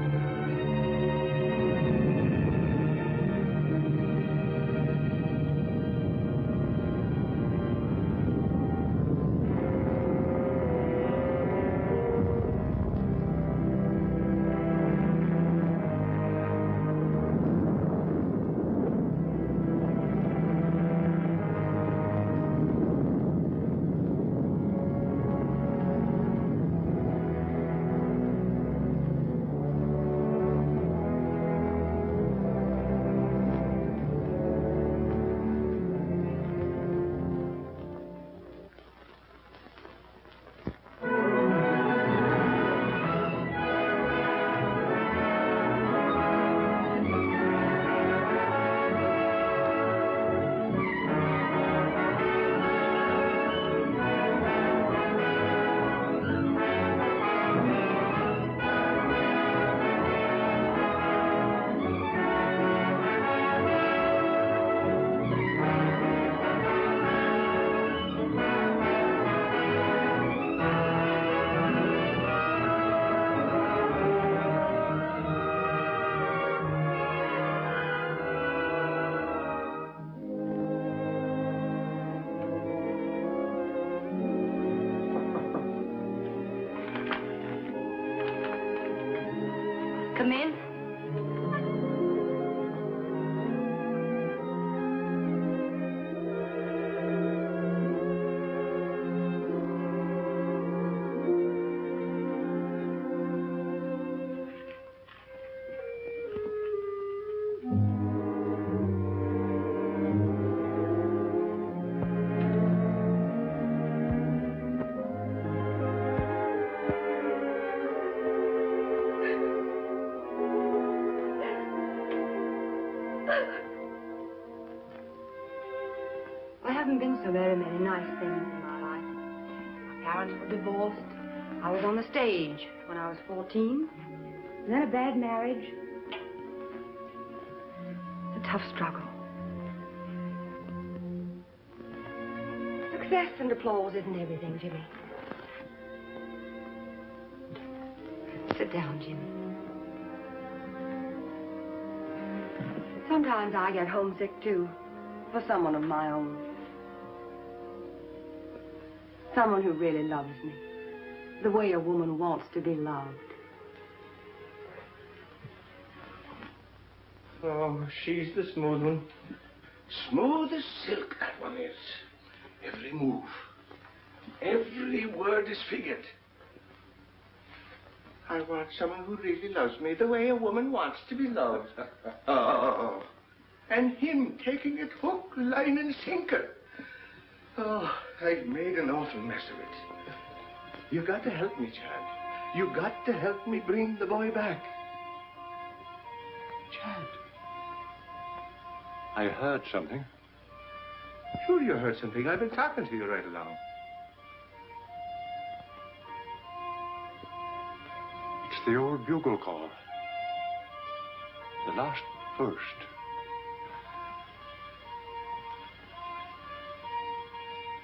Come in. There haven't been so very many nice things in my life. My parents were divorced. I was on the stage when I was 14. And then a bad marriage. It's a tough struggle. Success and applause isn't everything, Jimmy. Sit down, Jimmy. Sometimes I get homesick, too, for someone of my own. Someone who really loves me, the way a woman wants to be loved. Oh, she's the smooth one. Smooth as silk, that one is. Every move, every word is figured. I want someone who really loves me the way a woman wants to be loved. Oh, and him taking it hook, line, and sinker. Oh, I've made an awful mess of it. You got to help me, Chad. You got to help me bring the boy back. Chad. I heard something. Sure you heard something. I've been talking to you right along. It's the old bugle call. The last burst.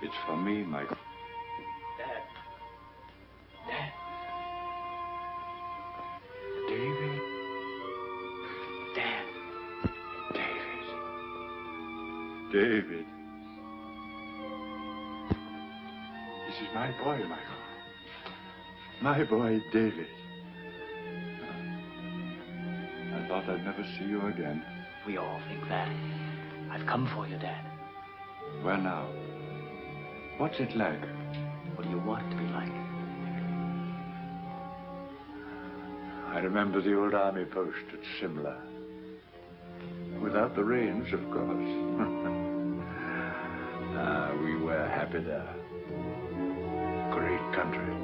It's for me, Michael. Dad. Dad. David. Dad. David. This is my boy, Michael. My boy, David. I thought I'd never see you again. We all think that. I've come for you, Dad. Where now? What's it like? What do you want it to be like? I remember the old army post at Simla. Without the rains, of course. We were happy there. Great country.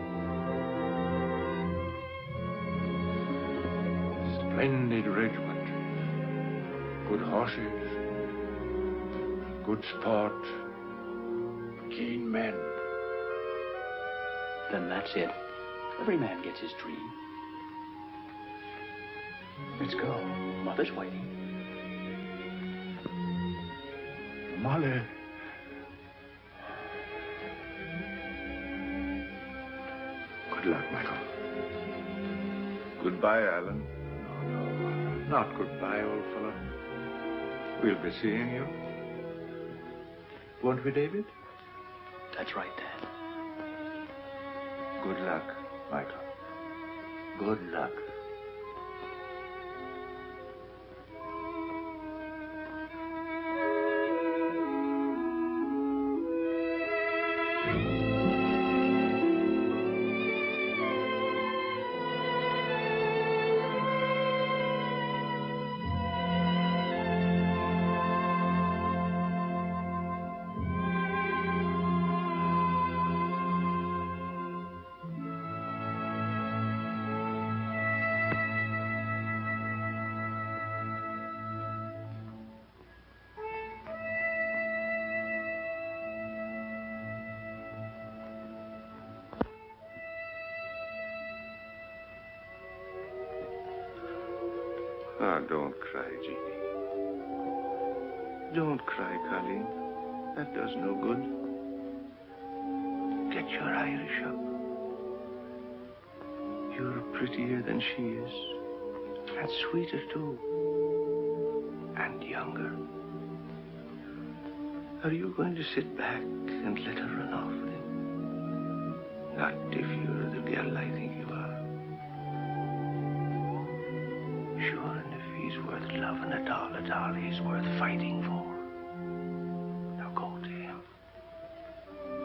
Splendid regiment. Good horses. Good sport. Keen men. Then that's it. Every man gets his dream. Let's go. Mother's waiting. Molly. Good luck, Michael. Goodbye, Alan. No, not goodbye, old fellow. We'll be seeing you. Won't we, David? That's right, Dad. Good luck, Michael. Good luck. Ah, don't cry, Jeannie. Don't cry, Colleen. That does no good. Get your Irish up. You're prettier than she is. And sweeter, too. And younger. Are you going to sit back and let her run off with him? Not if you're the girl I think you are. Sure, and if he's worth loving at all, he's worth fighting for. Now go to him.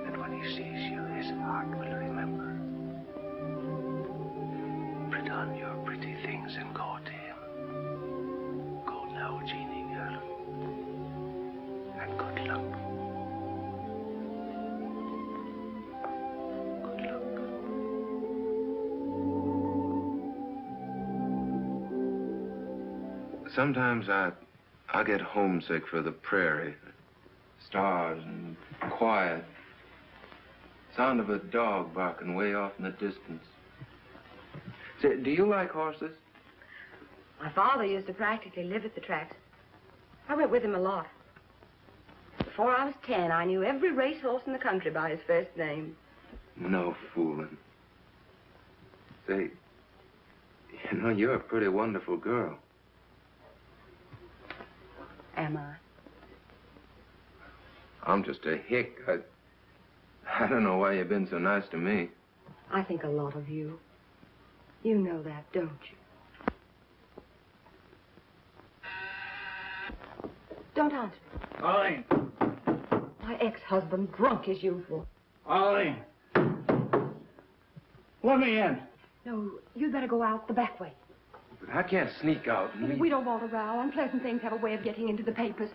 And when he sees you, his heart will remember. Put on your pretty things and go to him. Go now, Jeannie, girl. And good luck. Sometimes I get homesick for the prairie. Stars and quiet. Sound of a dog barking way off in the distance. Say, do you like horses? My father used to practically live at the tracks. I went with him a lot. Before I was 10, I knew every racehorse in the country by his first name. No fooling. Say, you know, you're a pretty wonderful girl. Am I? I'm just a hick. I don't know why you've been so nice to me. I think a lot of you. You know that, don't you? Don't answer. Arlene. My ex-husband, drunk as usual. Arlene. Let me in. No, you'd better go out the back way. But I can't sneak out and leave. We don't want a row. Unpleasant things have a way of getting into the papers.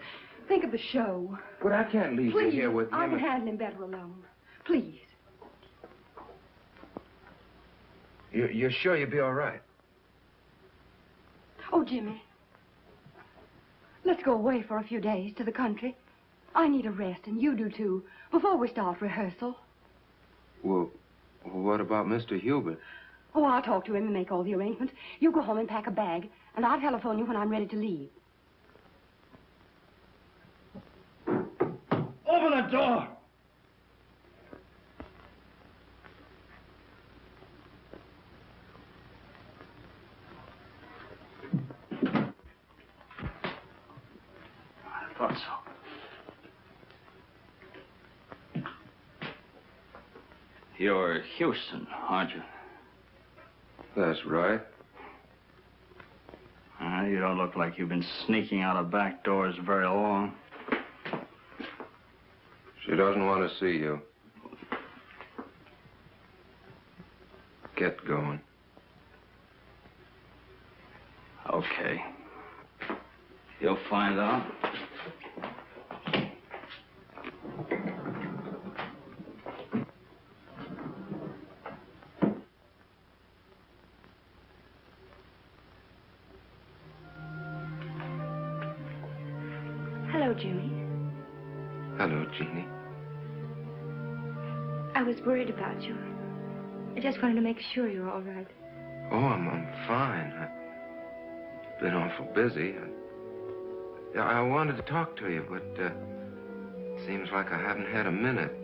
Think of the show. But I can't leave you here with him. I can handle him better alone. Please. You're sure you'll be all right? Oh, Jimmy. Let's go away for a few days to the country. I need a rest, and you do too, before we start rehearsal. Well, what about Mr. Hubert? Oh, I'll talk to him and make all the arrangements. You go home and pack a bag, and I'll telephone you when I'm ready to leave. Open the door! I thought so. You're Houston, aren't you? That's right. You don't look like you've been sneaking out of back doors very long. She doesn't want to see you. Get going. Okay. You'll find out. Hello, Jimmy. Hello, Jeannie. I was worried about you. I just wanted to make sure you're all right. Oh, I'm fine. I've been awful busy. I wanted to talk to you, but it seems like I haven't had a minute.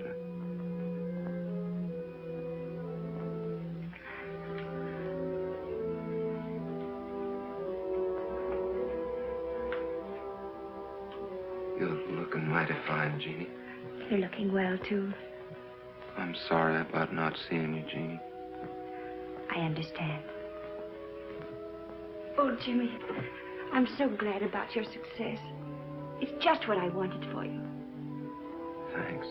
You're looking mighty fine, Jeannie. You're looking well, too. I'm sorry about not seeing you, Jeannie. I understand. Oh, Jimmy, I'm so glad about your success. It's just what I wanted for you. Thanks.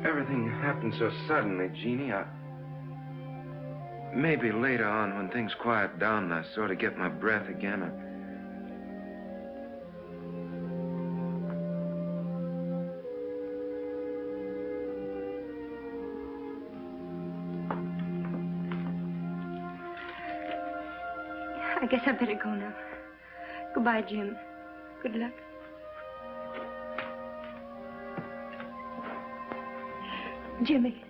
Everything happened so suddenly, Jeannie. Maybe later on, when things quiet down and I sort of get my breath again, I guess I better go now. Goodbye, Jim. Good luck. Jimmy,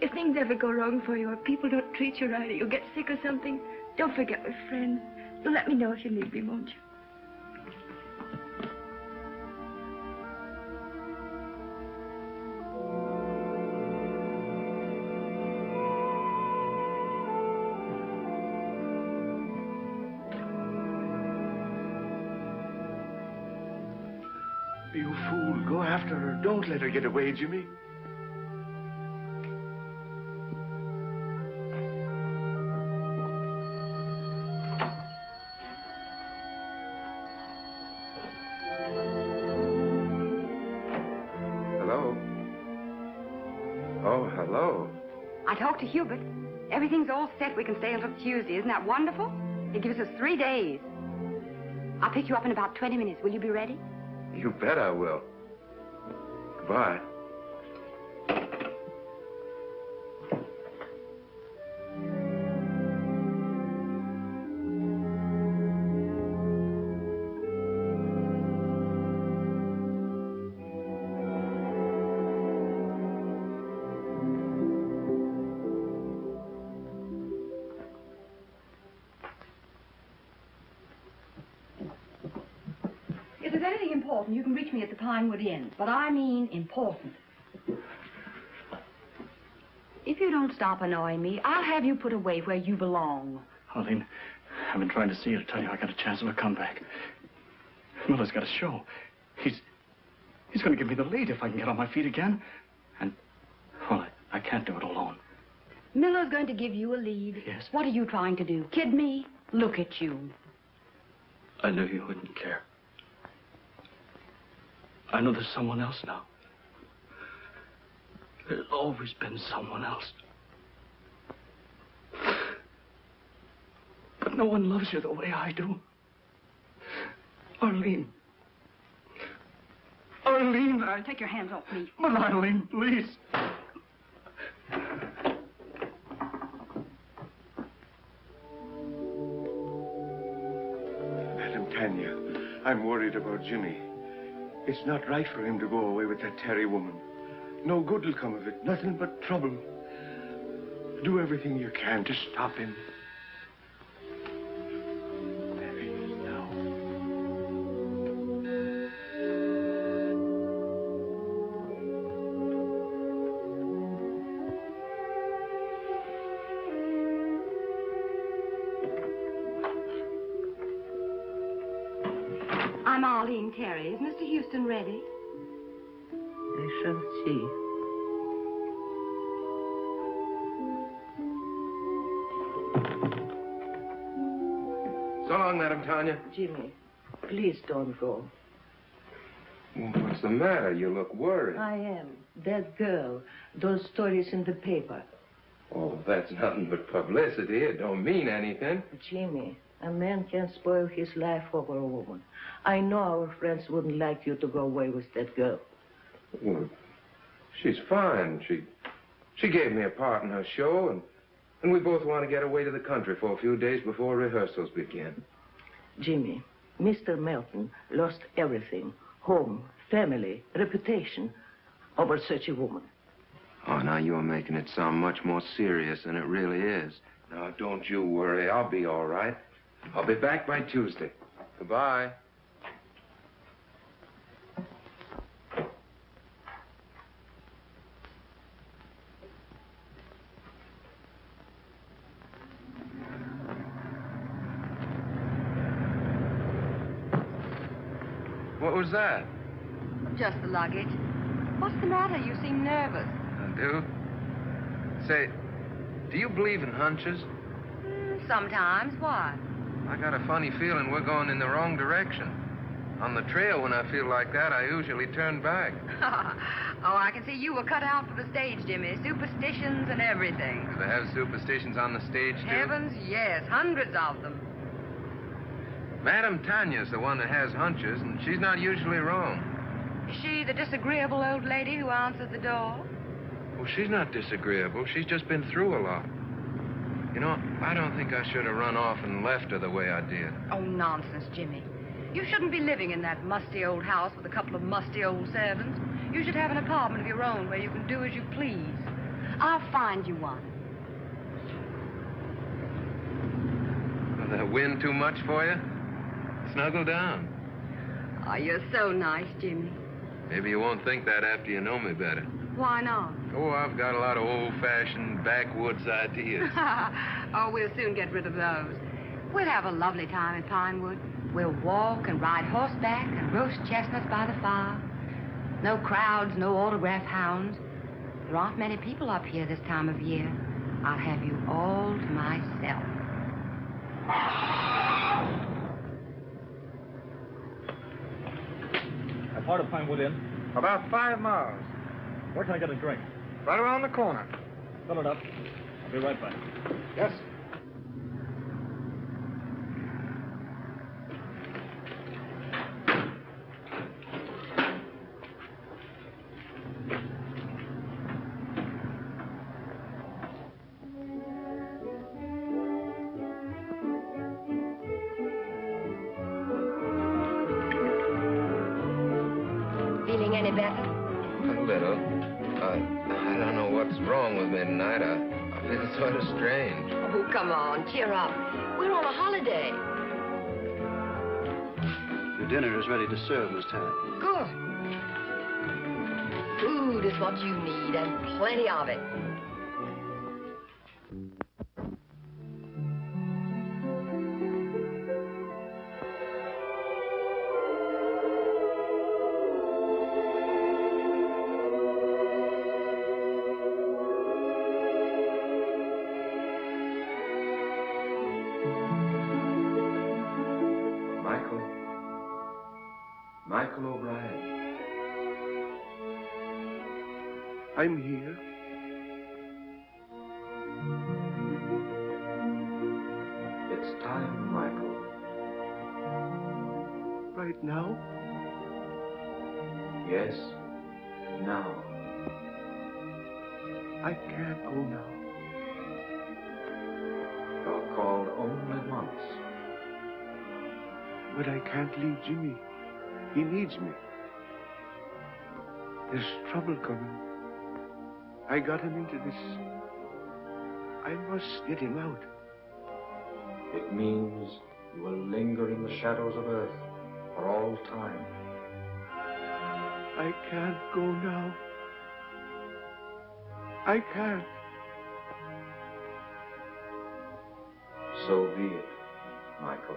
if things ever go wrong for you or people don't treat you right or you get sick or something, don't forget we're friends. You'll let me know if you need me, won't you? You fool. Go after her. Don't let her get away, Jimmy. Hello? Oh, hello. I talked to Hubert. Everything's all set. We can stay until Tuesday. Isn't that wonderful? It gives us 3 days. I'll pick you up in about 20 minutes. Will you be ready? You bet I will. Goodbye. If there's anything important, you can reach me at the Pinewood Inn. But I mean important. If you don't stop annoying me, I'll have you put away where you belong. Arlene, I've been trying to see you to tell you I got a chance of a comeback. Miller's got a show. He's going to give me the lead if I can get on my feet again. And, well, I can't do it alone. Miller's going to give you a lead. Yes. What are you trying to do? Kid me? Look at you. I knew you wouldn't care. I know there's someone else now. There's always been someone else. But no one loves you the way I do. Arlene. Arlene, Take your hands off me. But Arlene, please. Madam Tanya, I'm worried about Jimmy. It's not right for him to go away with that Terry woman. No good will come of it. Nothing but trouble. Do everything you can to stop him. I'm Arlene Carey. Is Mr. Houston ready? I shall see. So long, Madam Tanya. Jimmy, please don't go. Well, what's the matter? You look worried. I am. That girl, those stories in the paper. Oh, that's nothing but publicity. It don't mean anything. Jimmy, a man can't spoil his life over a woman. I know our friends wouldn't like you to go away with that girl. Well, she's fine. She gave me a part in her show, and we both want to get away to the country for a few days before rehearsals begin. Jimmy, Mr. Melton lost everything. home, family, reputation over such a woman. Oh, now you're making it sound much more serious than it really is. Now, don't you worry. I'll be all right. I'll be back by Tuesday. Goodbye. What was that? Just the luggage. What's the matter? You seem nervous. I do. Say, do you believe in hunches? Sometimes. Why? I got a funny feeling we're going in the wrong direction. On the trail, when I feel like that, I usually turn back. Oh, I can see you were cut out for the stage, Jimmy. Superstitions and everything. Do they have superstitions on the stage, too? Heavens, yes. Hundreds of them. Madame Tanya's the one that has hunches, and she's not usually wrong. Is she the disagreeable old lady who answers the door? Well, she's not disagreeable. She's just been through a lot. You know, I don't think I should have run off and left her the way I did. Oh, nonsense, Jimmy. You shouldn't be living in that musty old house with a couple of musty old servants. You should have an apartment of your own where you can do as you please. I'll find you one. Will the wind too much for you? Snuggle down. Oh, you're so nice, Jimmy. Maybe you won't think that after you know me better. Why not? Oh, I've got a lot of old-fashioned backwoods ideas. Oh, we'll soon get rid of those. We'll have a lovely time in Pinewood. We'll walk and ride horseback and roast chestnuts by the fire. No crowds, no autograph hounds. There aren't many people up here this time of year. I'll have you all to myself. How far to Pinewood Inn? About 5 miles. Where can I get a drink? Right around the corner. Fill it up. I'll be right back. Yes. Feeling any better? A little. I don't know what's wrong with me tonight. I feel sort of strange. Oh, come on, cheer up. We're on a holiday. Your dinner is ready to serve, Miss Tanner. Good. Food is what you need, and plenty of it. Michael O'Brien. I'm here. It's time, Michael. Right now? Yes, now. I can't go now. You're called only once. But I can't leave Jimmy. He needs me. There's trouble coming. I got him into this. I must get him out. It means you will linger in the shadows of Earth for all time. I can't go now. I can't. So be it, Michael.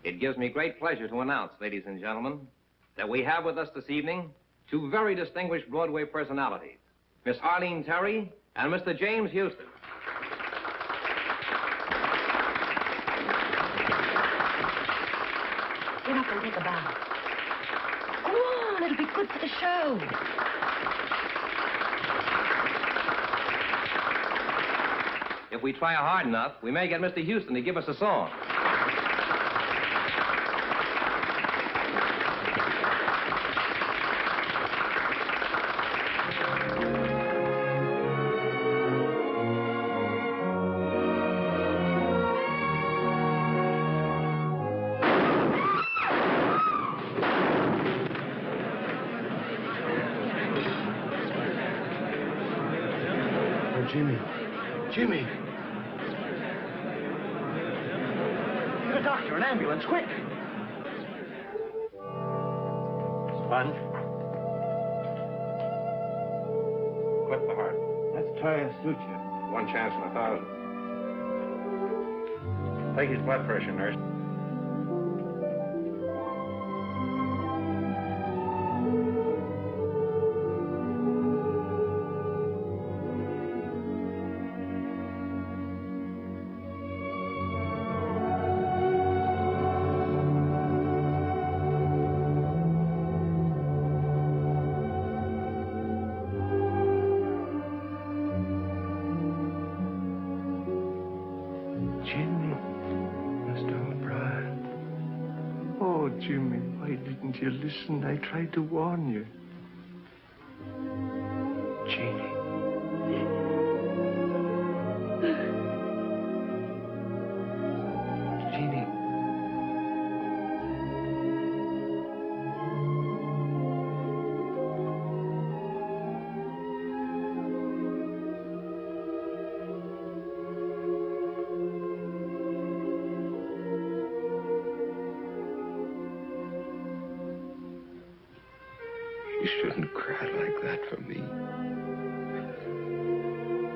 It gives me great pleasure to announce, ladies and gentlemen, that we have with us this evening two very distinguished Broadway personalities, Miss Arlene Terry and Mr. James Houston. Get up and take a bow. Go on, it'll be good for the show. if we try hard enough, we may get Mr. Houston to give us a song. Jimmy. Get a doctor, an ambulance, quick. Sponge. Clip the heart. Let's try a suture. 1 chance in 1,000. Take his blood pressure, nurse. Jimmy, why didn't you listen? I tried to warn you. Jeannie. Jeannie. You shouldn't cry like that for me.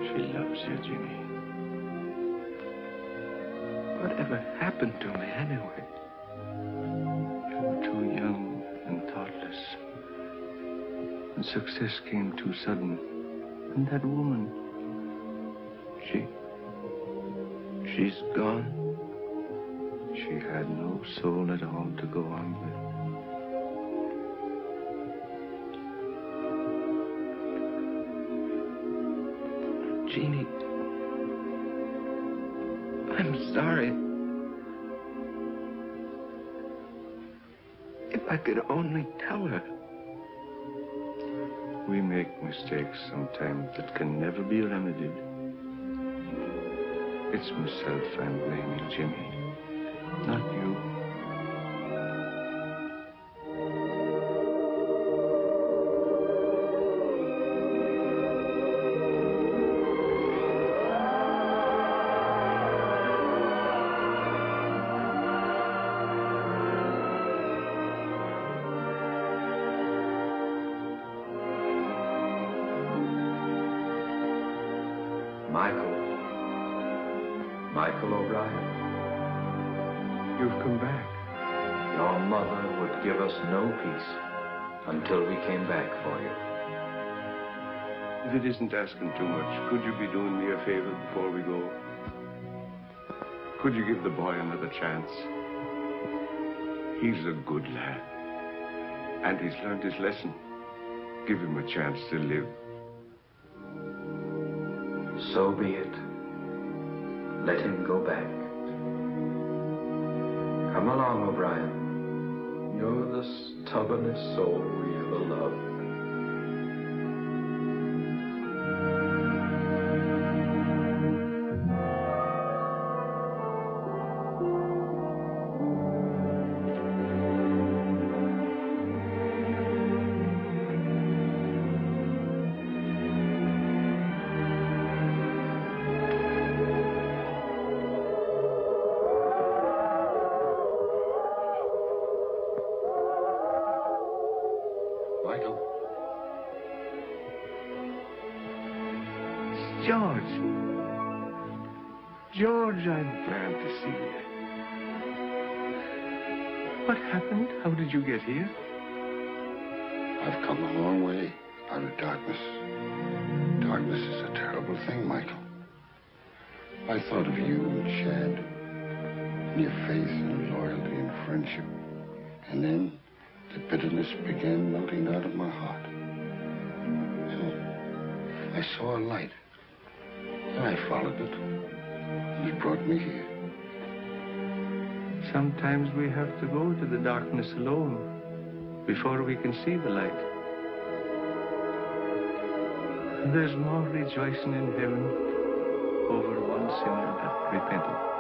She loves you, Jimmy. Whatever happened to me anyway? You were too young and thoughtless. And success came too sudden. And that woman, she's gone. She had no soul at all to go on with. Jeannie, I'm sorry. If I could only tell her. We make mistakes sometimes that can never be remedied. It's myself I'm blaming, Jimmy, not you. Michael O'Brien. You've come back. Your mother would give us no peace until we came back for you. If it isn't asking too much, could you be doing me a favor before we go? Could you give the boy another chance? He's a good lad. And he's learned his lesson. Give him a chance to live. So be it. Let him go back. Come along, O'Brien. You're the stubbornest soul we ever loved. George, I'm glad to see you. What happened? How did you get here? I've come a long way out of darkness. Darkness is a terrible thing, Michael. I thought of you and Chad, and your faith and loyalty and friendship. And then the bitterness began melting out of my heart. And I saw a light. I followed it. It brought me here. Sometimes we have to go to the darkness alone before we can see the light. There's more rejoicing in heaven over one sinner that repented